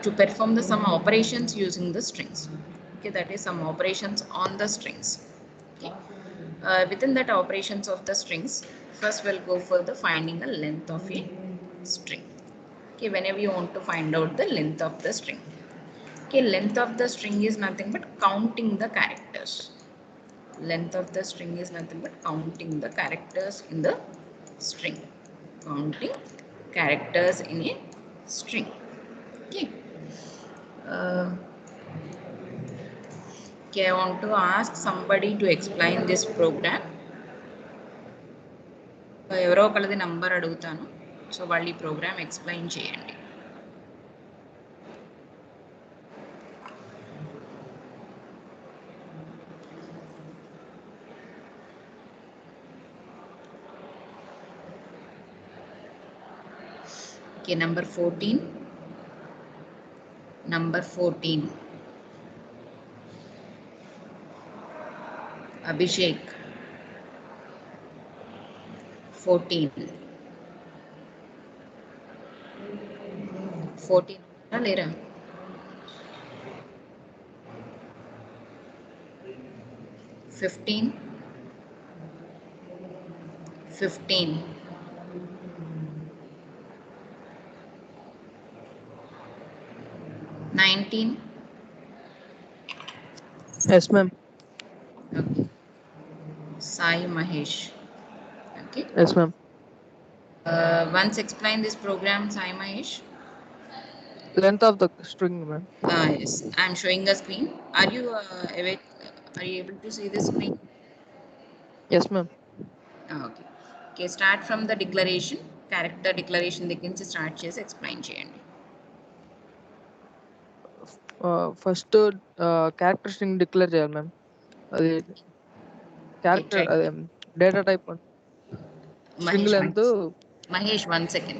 to perform some operations using the strings. Okay, that is some operations on the strings. Okay, within that operations of the strings, first we'll go for the finding the length of a string. Okay, whenever you want to find out the length of the string. Okay, length of the string is nothing but counting the characters. Length of the string is nothing but counting the characters in the string. Counting characters in a string. Okay. Okay, I want to ask somebody to explain this program. ఎవరో ఒకళ్ళది number అడుగుతాను, so వాళ్ళు ఈ program explain చేయండి. Okay, number 14. Number 14. Abhishek. 14. 14 లేరా? 15. 15. 19. Yes, ma'am. Okay. Sai Mahesh. Okay. Yes, ma'am. Once explain this program, Sai Mahesh. Length of the string, ma'am. Yes, I'm showing a screen. Are you are you able to see the screen? Yes, ma'am. Okay. Okay, start from the declaration. Character declaration దగ్గర నుంచి start చేసి explain చేయండి. First character string declare చేయాలి ma'am. అది character అదే data type string length. Mahesh, 1 second.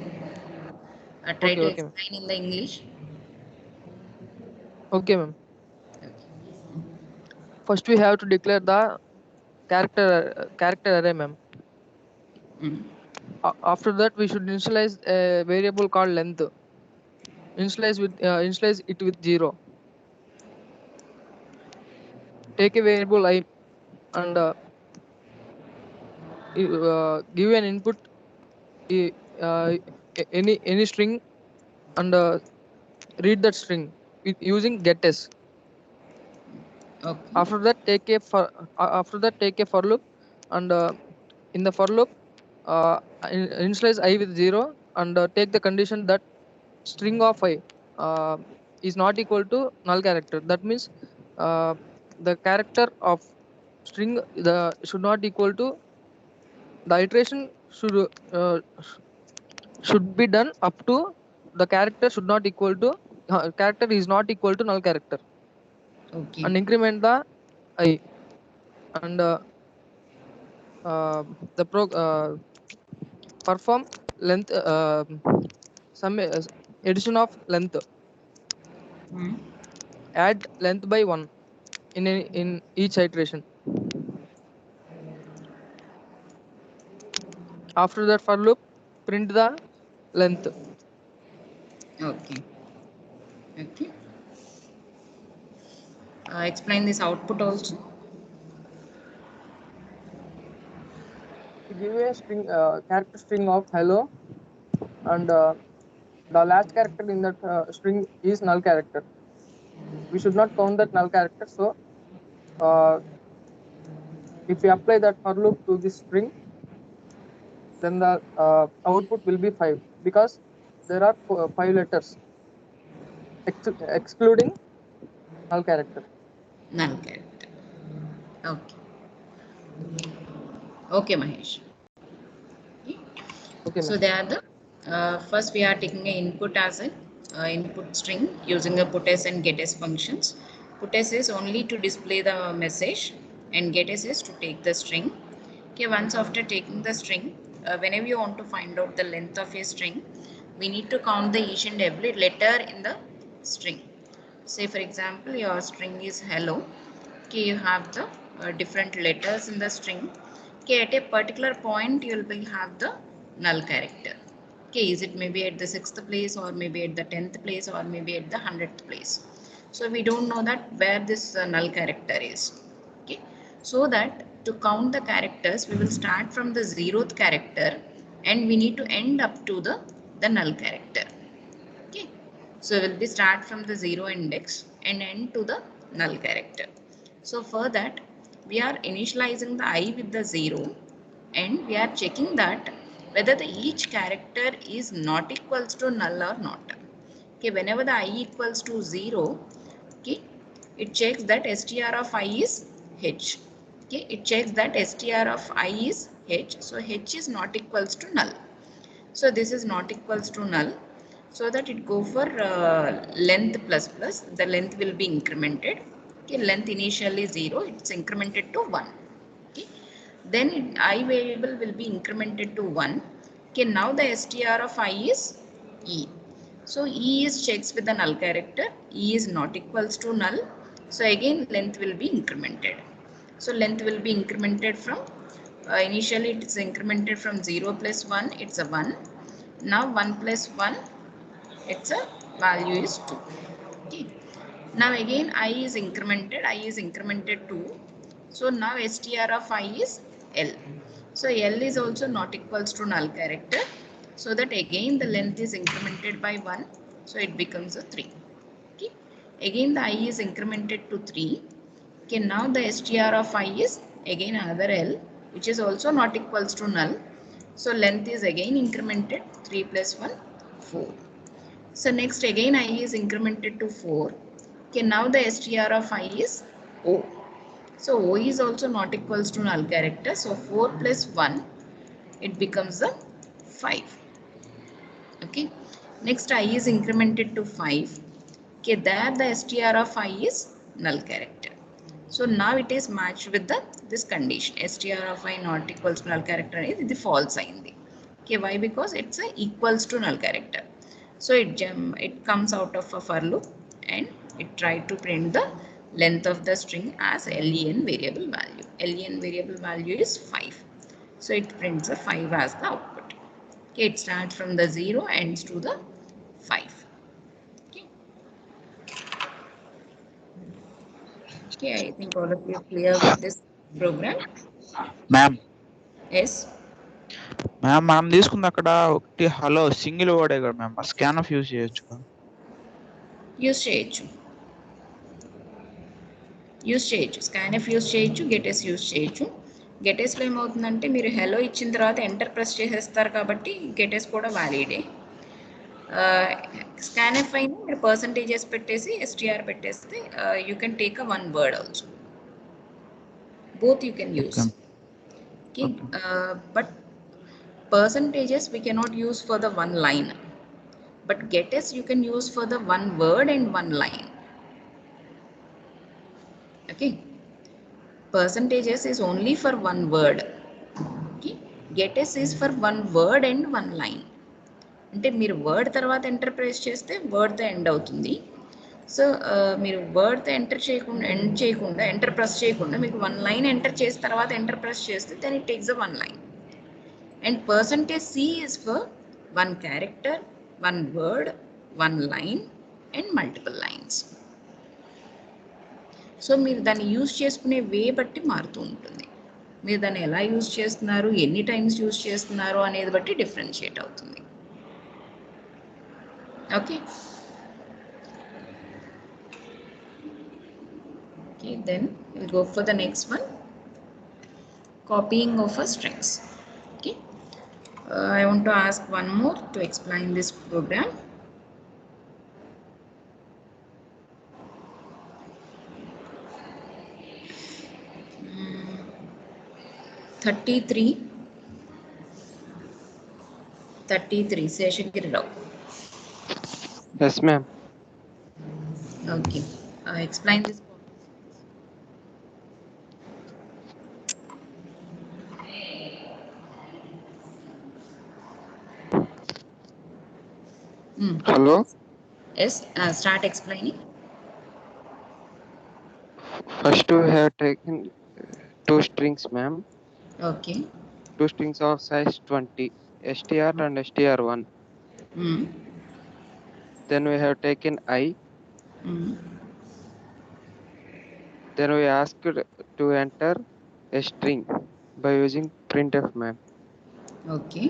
Try to Okay, explain in the English. Okay, ma'am. Okay. First we have to declare the character array, ma'am. After that we should initialize a variable called length. Initialize it with 0. Take a variable I and give an input any string and read that string using getS. Okay. After that take a for loop, and in the for loop initialize I with 0 and take the condition that string of I is not equal to null character. That means the character of string should not equal to the iteration should be done up to the character should not equal to character is not equal to null character. Okay. and increment the I, and perform length some addition of length, Hmm. add length by 1 in each iteration. After that for loop, print the length. Okay. Okay. Explain this output also. We give a string character string of hello, and the last character in that string is null character. We should not count that null character. So if we apply that for loop to this string, then the output will be 5, because there are 5 letters excluding null character. Null character. Okay. Okay, Mahesh. Okay. Okay, So ma'am. they are the first we are taking an input as an input string using a putS and getS functions. PutS is only to display the message and getS is to take the string. Okay, once after taking the string, whenever you want to find out the length of a string, we need to count the each and every letter in the string. Say for example, your string is hello. Okay, you have the different letters in the string. Okay, at a particular point, you will be have the null character. Okay, is it maybe at the 6th place or maybe at the 10th place or maybe at the 100th place. So we don't know that where this null character is. Okay, so that to count the characters, we will start from the 0th character and we need to end up to the null character. Okay, so we'll be start from the 0 index and end to the null character. So for that, we are initializing the I with the 0 and we are checking that whether the each character is not equals to null or not. Okay, whenever the I equals to 0, okay, it checks that str of I is h. Okay, it checks that str of I is h. So h is not equals to null. So this is not equals to null. So that it go for length plus plus. The length will be incremented. Okay, length initially 0. It's incremented to 1. Okay. Then I variable will be incremented to 1. Okay, now the str of I is e. So e is checks with the null character. E is not equals to null. So again length will be incremented. So length will be incremented from initially it is incremented from 0 plus 1, it's a 1. Now 1 plus 1, it's a value is 2. Okay. Now again I is incremented 2. So now str of I is L. So L is also not equals to null character. So that again the length is incremented by 1. So it becomes a 3. Okay. Again the I is incremented to 3. Okay, now the str of I is again another L, which is also not equals to null. So length is again incremented 3 plus 1, 4. So next again I is incremented to 4. Okay, now the str of I is O. So O is also not equals to null character. So 4 plus 1, it becomes a 5. Okay, next I is incremented to 5. Okay, there the str of I is null character. So now it is matched with the this condition. Str of I not equals to null character is the false sign. Okay, why? Because it's a equals to null character. So it comes out of a for loop and it try to print the length of the string as len variable value. Len variable value is 5. So it prints a 5 as the output. Okay, it starts from the 0 ends to the 5. Okay. Okay, I think all of you are clear with this program. Ma'am Yes. Ma'am మనం తీసుకుంది అక్కడ ఒకటి hello single వర్డే కదా ma'am scan of use చేయొచ్చు కదా use చేయొచ్చు scanf use చేయొచ్చు గెటెస్ use చేయొచ్చు. గెటెస్లో ఏమవుతుందంటే మీరు హెలో ఇచ్చిన తర్వాత ఎంటర్ ప్రెస్ చేసేస్తారు కాబట్టి గెటెస్ కూడా వ్యాలిడే. స్కాన్ఎఫ్ అయినా మీరు పర్సంటేజెస్ పెట్టేసి ఎస్టీఆర్ పెట్టేస్తే you can take a 1 word also. Both you can use. Okay. But percentages we cannot use for the 1 line. But getS you can use for the 1 word and 1 line. Okay, percentages is only for one word. Okay, getS is for one word and one line. అంటే మీరు word తర్వాత enter press చేస్తే వర్డ్తో end అవుతుంది. So మీరు వర్డ్తో enter చేయకుండా enter press చేయకుండా మీకు వన్ లైన్ ఎంటర్ చేసిన తర్వాత ఎంటర్ ప్రెస్ చేస్తే then it takes a one line. And percentage C is for one character, one word, one line and multiple lines. So మీరు దాన్ని యూజ్ చేసుకునే వే బట్టి మారుతూ ఉంటుంది. మీరు దాన్ని ఎలా యూజ్ చేస్తున్నారు, ఎన్ని టైమ్స్ యూజ్ చేస్తున్నారు అనేది బట్టి డిఫరెన్షియేట్ అవుతుంది. Okay, then we'll go for the next one, copying of a strings. Okay, I want to ask one more to explain this program. Hmm, 33 Seshagiri Rao. Yes, ma'am. Okay, explain this. Hello. Yes, start explaining. First, we have taken two strings, ma'am. Okay. Two strings of size 20, str and str1. Then we have taken I. Then we asked to enter a string by using printf, ma'am. Okay.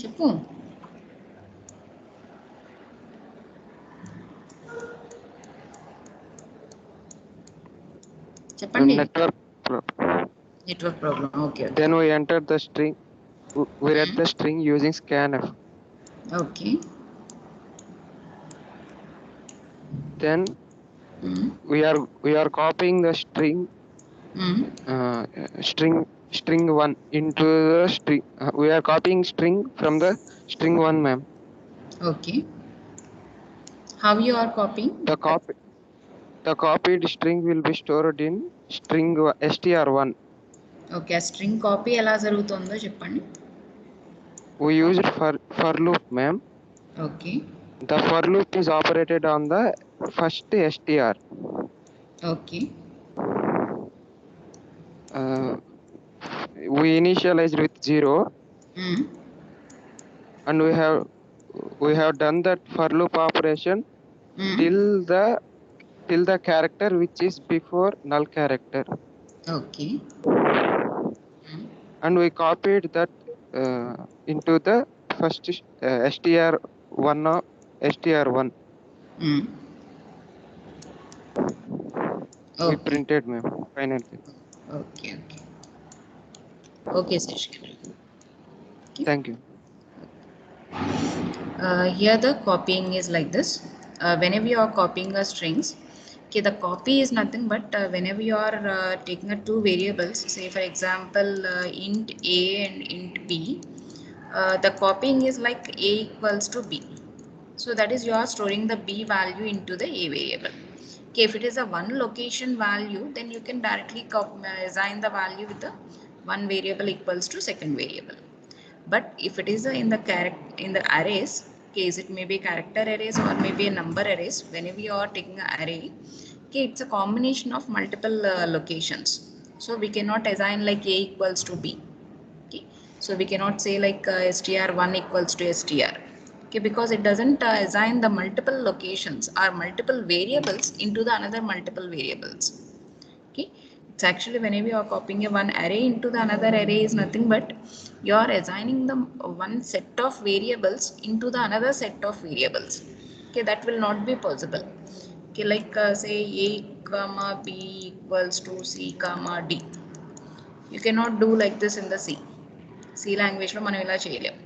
చెప్పు. చెప్పండి. Network problem. Okay. Then we entered the string. We read the string using scanf. Okay. Then we are copying the string string 1 into the string. We are copying string from the string 1, ma'am. Okay. How you are copying? The copied string will be stored in string str1. Okay, string copy ఎలా జరుగుతుందో చెప్పండి. We used for loop, ma'am. Okay. The for loop is operated on the first str. Okay. We initialized with 0. And we have done that for loop operation till the character which is before null character. Okay. And we copied that into the first str1 of str1. Okay. We printed, ma'am, finally. Okay. Okay, Seshagiri. Okay. Thank you. Here the copying is like this. Whenever you are copying a strings, okay, the copy is nothing but whenever you are taking two variables, say for example int a and int b, the copying is like a equals to b. So that is you are storing the b value into the a variable. Okay, if it is a one location value, then you can directly assign the value with the one variable equals to second variable. But if it is in the arrays case, it may be character arrays or maybe a number arrays. Whenever you are taking an array, okay, it's a combination of multiple locations. So we cannot assign like a equals to b. Okay, so we cannot say like str1 equals to str. Okay, because it doesn't assign the multiple locations or multiple variables into the another multiple variables. Okay, it's actually whenever you are copying a one array into the another array is nothing but you are assigning the one set of variables into the another set of variables. Okay, that will not be possible. Okay, like say a comma b equals to c comma d. You cannot do like this in the C language lo manam ila cheyalem.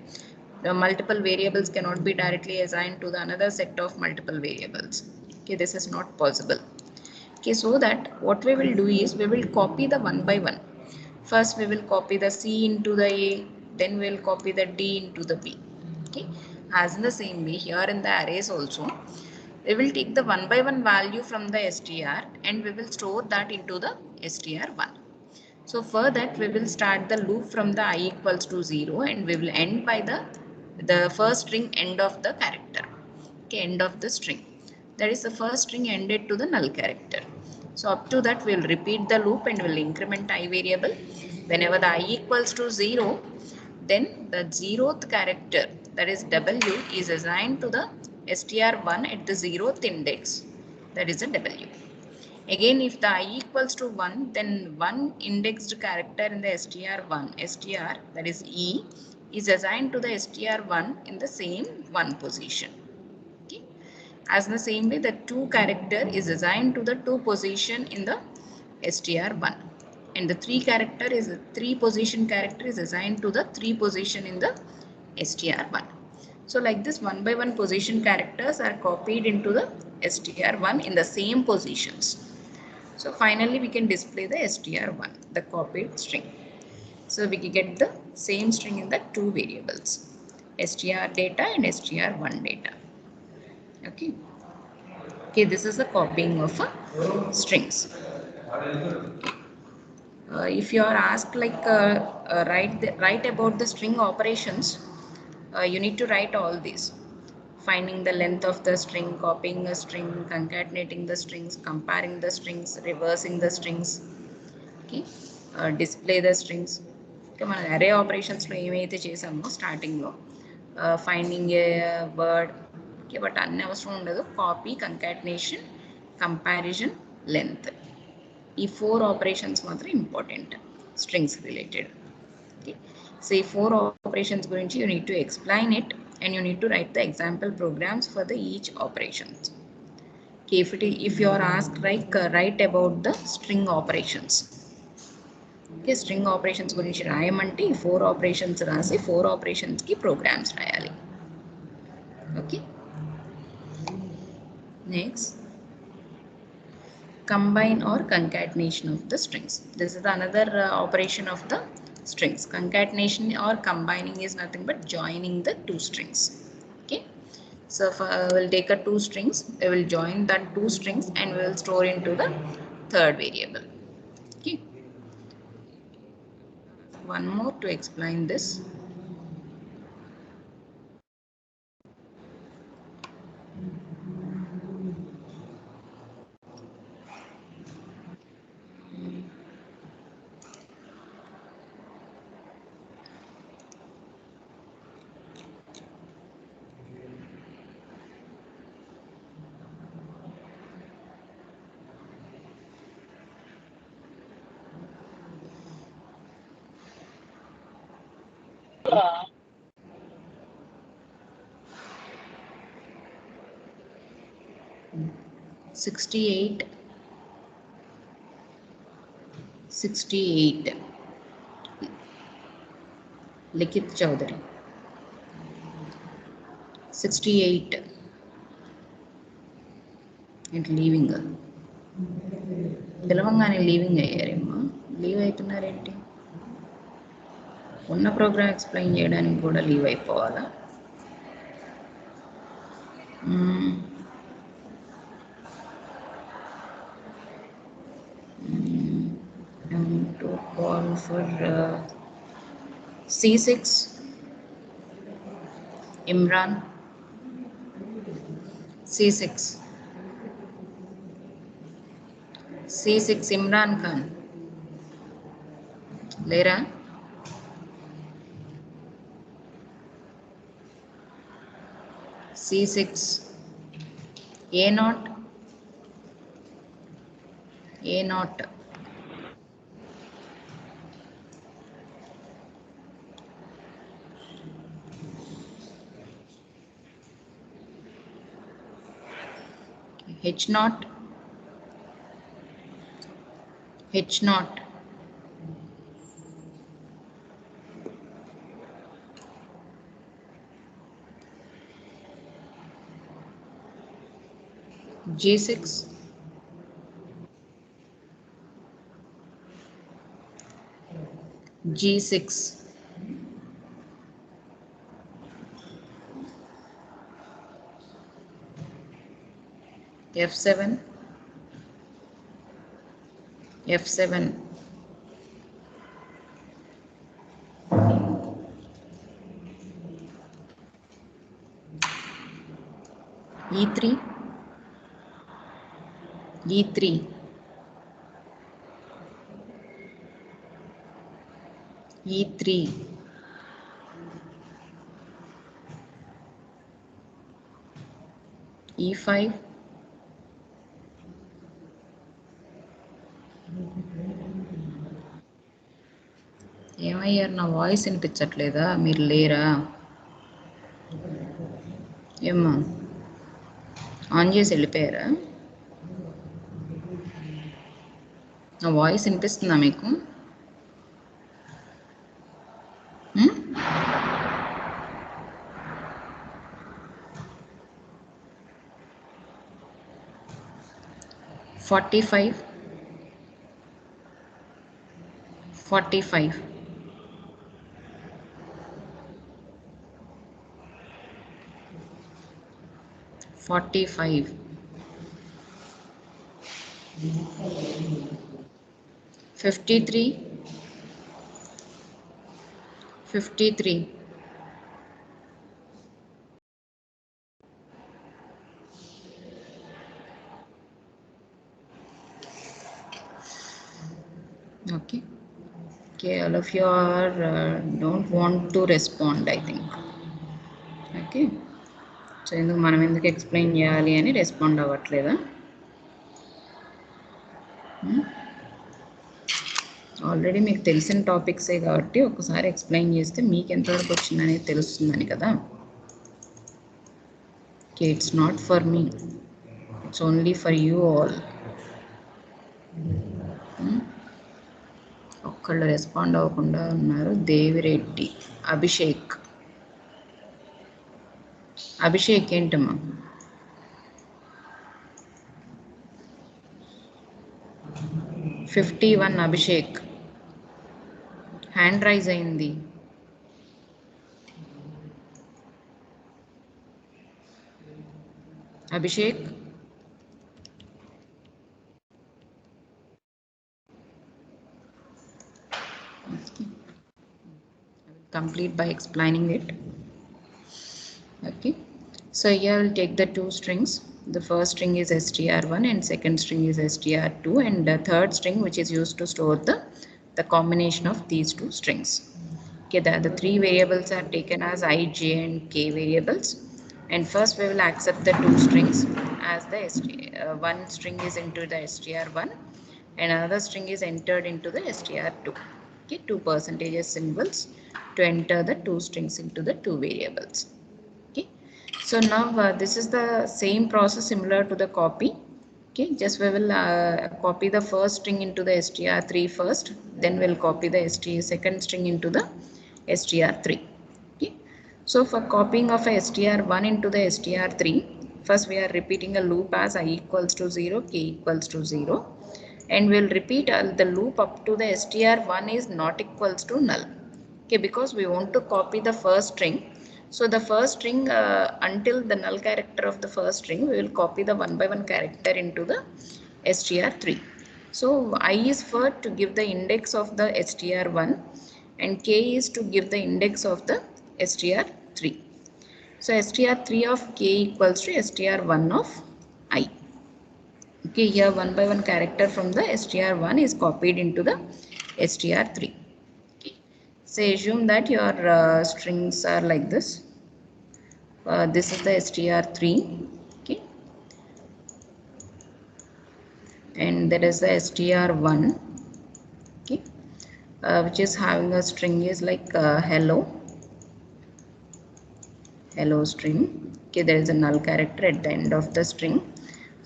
The multiple variables cannot be directly assigned to the another set of multiple variables. Okay, this is not possible. Okay, so that what we will do is we will copy the one by one. First we will copy the C into the A, then we will copy the D into the B. As in the same way, here in the arrays also, we will take the one by one value from the str and we will store that into the str1. So for that, we will start the loop from the I equals to 0 and we will end by the first string end of the character. Okay, end of the string. That is the first string ended to the null character. So up to that, we will repeat the loop and we will increment I variable. Whenever the I equals to 0, then the 0th character, that is W, is assigned to the str1 at the 0th index. That is a W. Again, if the I equals to 1, then one indexed character in the str, that is E, is assigned to the str1 in the same one position. Okay. As in the same way, the 2 character is assigned to the 2 position in the str1. And the 3 character is a 3 position character is assigned to the 3 position in the str1. So like this, one by one position characters are copied into the str1 in the same positions. So finally, we can display the str1, the copied string. So we can get the same string in the 2 variables, str data and str1 data. Okay. Okay, this is the copying of strings. If you are asked like write about the string operations, you need to write all these. Finding the length of the string, copying a string, concatenating the strings, comparing the strings, reversing the strings. Okay, display the strings. Okay, మన array operations లో ఏమైతే చేసామో starting లో finding A word, okay, but అన్ని అవసరం ఉండదు. Copy, concatenation, comparison, length, ఈ 4 operations మాత్రం important strings related. Okay, so ఈ 4 ఆపరేషన్స్ గురించి you need to explain it and you need to write the example programs for the each operations. Okay, if you are asked like write about the string operations. Okay, string operations గురించి రాయమంటే ఈ 4 operations రాసి 4 operations కి programmes రాయాలి. Okay, next combine or concatenation of the strings. This is another operation of the strings. Concatenation or combining is nothing but joining the 2 strings. Okay, so we'll take a 2 strings, we will join that 2 strings and we will store into the third variable. Okay, one more to explain this. Sixty-eight. Likith Chaudhary. 68. And leaving. పిలవంగానే leaving అయ్యారేమ్మా, leave అవుతున్నారేంటి? ఉన్న program explain చేయడానికి కూడా leave అయిపోవాలా? To call for C6 Imran. C6 Imran Khan. Lera. C6 A0. H0. G6. F7, F7, E3, E3, E3, E5, ఏమయ్యారు, నా voice వినిపించట్లేదా? మీరు లేరా? ఏమ్మా ఆన్ చేసి వెళ్ళిపోయారా? నా వాయిస్ వినిపిస్తుందా మీకు? 45, 45, 45, 53, 53, okay. Okay, all of you are don't want to respond, I think. Okay, so ఎందుకు మనం ఎందుకు ఎక్స్ప్లెయిన్ చేయాలి అని రెస్పాండ్ అవ్వట్లేదా? ఆల్రెడీ మీకు తెలిసిన టాపిక్సే కాబట్టి ఒకసారి ఎక్స్ప్లెయిన్ చేస్తే మీకు ఎంతవరకు వచ్చిందనేది తెలుస్తుందని కదా. Okay, it's not for me, it's only for you all. ఒక్కళ్ళు రెస్పాండ్ అవ్వకుండా ఉన్నారు. దేవిరెడ్డి, అభిషేక్. అభిషేక్ ఏంటమ్మా? $51 అభిషేక్ హ్యాండ్ రైజ్ అయింది. Abhishek, complete by explaining it. Okay, so here we'll take the two strings. The first string is str1 and second string is str2, and the third string which is used to store the combination of these two strings. Okay, the three variables are taken as I, j and k variables, and first we will accept the two strings as the one string is into the str1 and another string is entered into the str2. Okay, two percentage symbols to enter the two strings into the two variables. Okay, so now this is the same process similar to the copy. Okay, just we will copy the first string into the str3 first, then we'll copy the second string into the str3. Okay, so for copying of a str1 into the str3, first we are repeating a loop as I equals to 0, k equals to 0, and we'll repeat the loop up to the str1 is not equals to null. Okay, because we want to copy the first string, so the first string until the null character of the first string we will copy the one by one character into the str3. So I is for to give the index of the str1 and k is to give the index of the str3. So str3 of k equals to str1 of I. Okay, here one by one character from the str1 is copied into the str3. Okay, so assume that your strings are like this. This is the str3. Okay, and that is the str1. Okay, which is having a string is like hello string. Okay, there is a null character at the end of the string.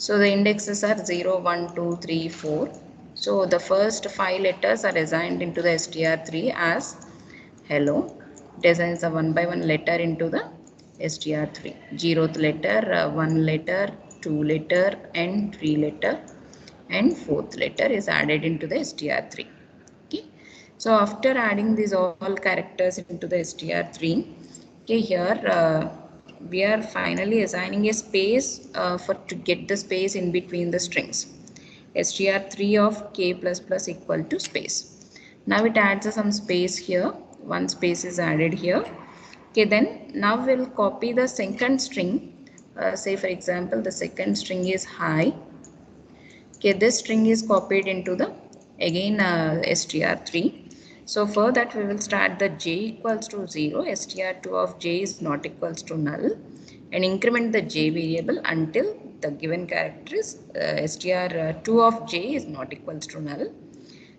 So the indexes are 0, 1, 2, 3, 4. So the first 5 letters are assigned into the str3 as hello. It assigns a one by one letter into the str3. 0th letter, 1 letter, 2 letter, and 3 letter, and 4th letter is added into the str3. Okay, so after adding these all characters into the str3, okay, here we are finally assigning a space to get the space in between the strings. str3 of k plus plus equal to space. Now it adds some space here. One space is added here. Okay, then now we'll copy the second string. Say for example, the second string is high. Okay, this string is copied into the again str3. So for that we will start the j equals to 0, str2 of j is not equals to null, and increment the j variable until the given character is str2 of j is not equals to null,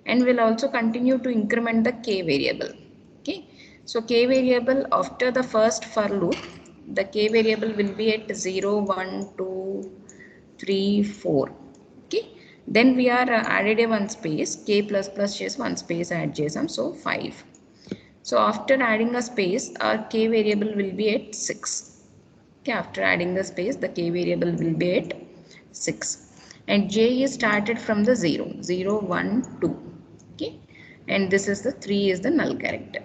and we'll also continue to increment the k variable. Okay, so k variable after the first for loop, the k variable will be at 0, 1, 2, 3, 4. Okay, then we are added a one space, k plus plus chase one space add jsum, so 5. So after adding a space, our k variable will be at 6. Okay, after adding the space, the k variable will be at 6, and j is started from the 0, 0, 1, 2. Okay, and this is the 3 is the null character.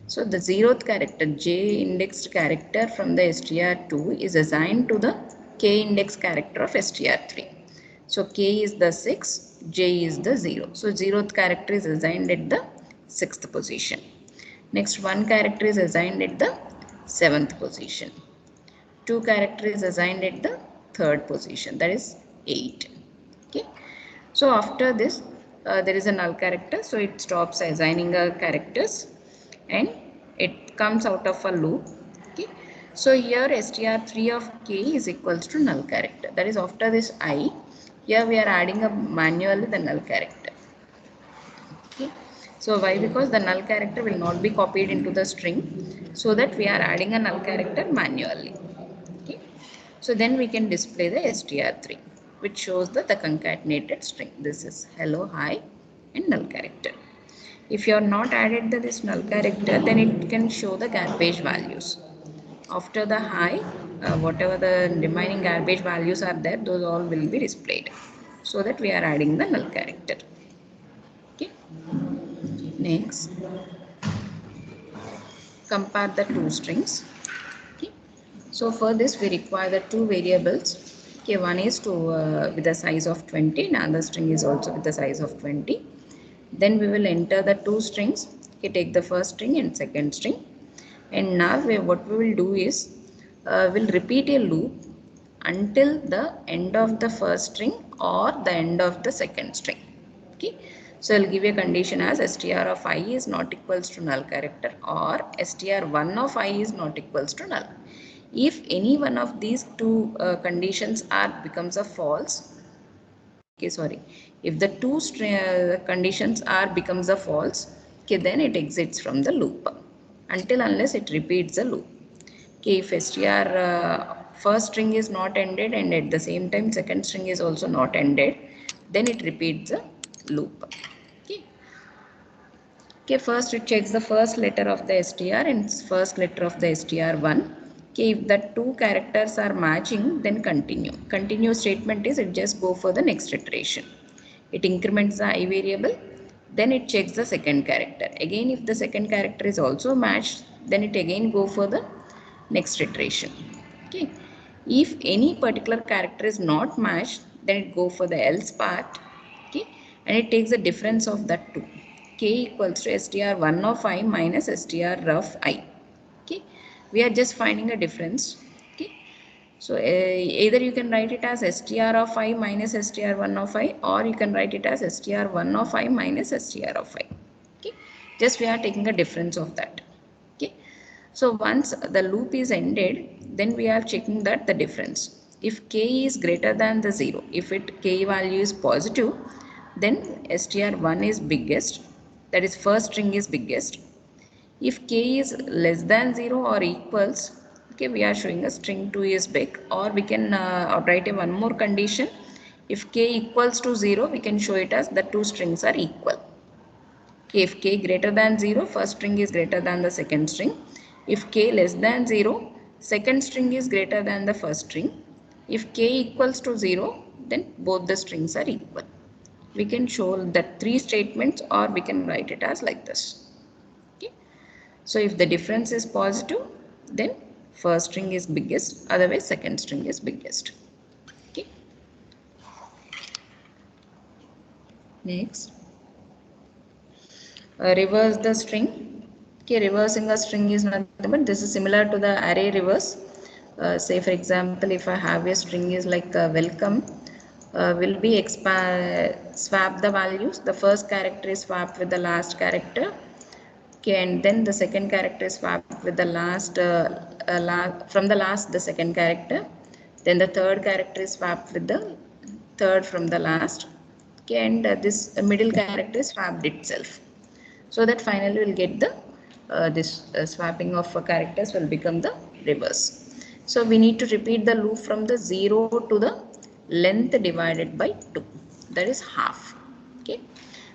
So the 0th character, j indexed character from the str2 is assigned to the k index character of str3. So k is the 6, j is the 0. So 0th character is assigned at the 6th position. Next, one character is assigned at the 7th position. 2 character is assigned at the 3rd position, that is 8. Okay, so after this there is a null character, so it stops assigning characters and it comes out of a loop. Okay, so here str3 of k is equals to null character, that is after this I, here we are adding a manually the null character. Okay, so why? Because the null character will not be copied into the string, so that we are adding a null character manually. Okay, so then we can display the str3, which shows the concatenated string. This is hello, hi, and null character. If you are not added this null character, then it can show the garbage values. After the hi, whatever the remaining garbage values are there, those all will be displayed, so that we are adding the null character. Okay, next, compare the two strings. Okay, so for this we require the two variables. Okay, one is to with the size of 20, and another string is also with the size of 20. Then we will enter the two strings. Okay, take the first string and second string, and now what we will do is we'll repeat a loop until the end of the first string or the end of the second string. Okay, so I'll give a condition as str of I is not equals to null character, or str1 of I is not equals to null. If any one of these two conditions becomes a false, okay, sorry, if the two conditions becomes a false, okay, then it exits from the loop until unless it repeats the loop. Okay, if str first string is not ended and at the same time second string is also not ended, then it repeats the loop. Okay, okay, first it checks the first letter of the str and first letter of the str1. Okay, if the two characters are matching, then continue. Continue statement is it just go for the next iteration. It increments the I variable, then it checks the second character. Again, if the second character is also matched, then it again go for the next iteration. Okay, if any particular character is not matched, then it go for the else part. Okay, and it takes the difference of that two. K equals to str1 of I minus str of I. Okay, we are just finding a difference. Okay, so either you can write it as str of I minus str1 of I, or you can write it as str1 of I minus str of I. Okay, just we are taking a difference of that. Okay, so once the loop is ended, then we are checking that the difference. If k is greater than the 0, if k value is positive, then str1 is biggest, that is first string is biggest. If k is less than 0 or equals, okay, we are showing a string 2 is big, or we can write one more condition. If k equals to 0, we can show it as the two strings are equal. Okay, if k greater than 0, first string is greater than the second string. If k less than 0, second string is greater than the first string. If k equals to 0, then both the strings are equal. We can show that three statements, or we can write it as like this. Okay, so if the difference is positive, then First string is biggest, otherwise second string is biggest. Okay. Next, reverse the string. Okay, reversing a string is nothing but this is similar to the array reverse. Say for example, if I have a string is like welcome, will be swap the values. The first character is swapped with the last character. Okay, and then the second character is swapped with the last, from the last the second character. Then the third character is swapped with the third from the last. Okay, and this middle character is swapped itself. So that finally we'll get the this swapping of characters will become the reverse. So we need to repeat the loop from the 0 to the length divided by 2, that is half. Okay,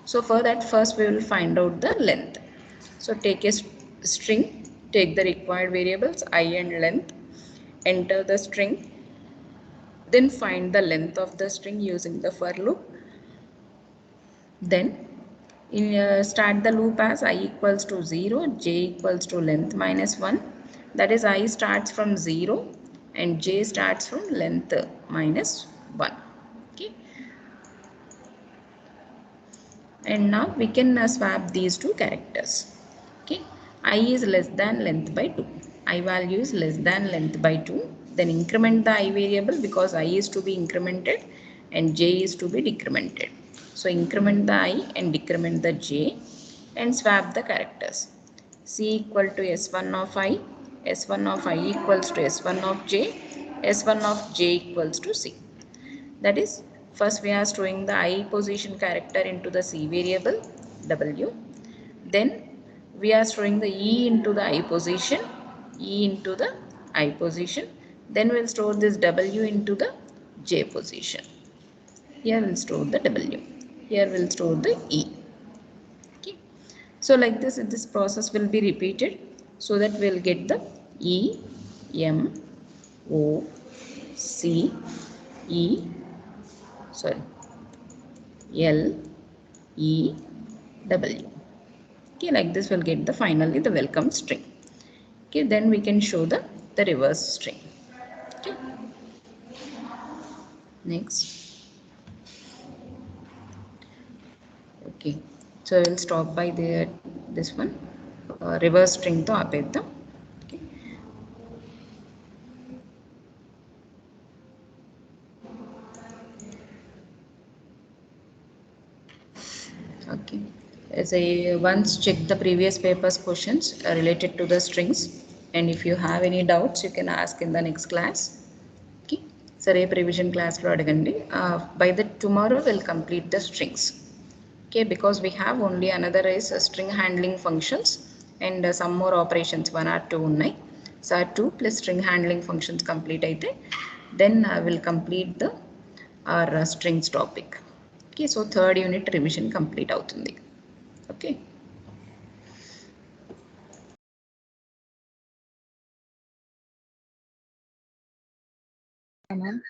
so for that first we will find out the length. So take a string, take the required variables I and length, enter the string, then find the length of the string using the for loop. Then start the loop as I equals to 0, j equals to length minus 1. That is I starts from 0 and j starts from length minus 1. Okay. And now we can swap these two characters. Okay. I is less than length by 2. I value is less than length by 2. Then increment the I variable because I is to be incremented and j is to be decremented. So increment the I and decrement the j and swap the characters. C equal to S1 of I, S1 of I equals to S1 of j, S1 of j equals to C. That is, first we are storing the I position character into the C variable W. Then we are storing the E into the I position, E into the I position. Then we'll store this W into the J position. Here we'll store the W. Here we'll store the E. Okay. So like this process will be repeated so that we'll get the E, M, O, C, E, sorry, L, E, W. Okay, like this we'll get the finally the welcome string. Okay, then we can show the reverse string. Okay. Next. Okay, so we'll stop by this one. Reverse string to apedam. Okay. Okay. As I once check the previous papers questions related to the strings, and if you have any doubts, you can ask in the next class. Okay. So revision class lo adagandi. By the tomorrow we'll complete the strings. Okay, because we have only another is string handling functions and some more operations 1 or 2 unnai. So 2 plus string handling functions complete aithe, then we'll complete the our strings topic. Okay, so third unit revision complete avutundi. Okay. Ma'am.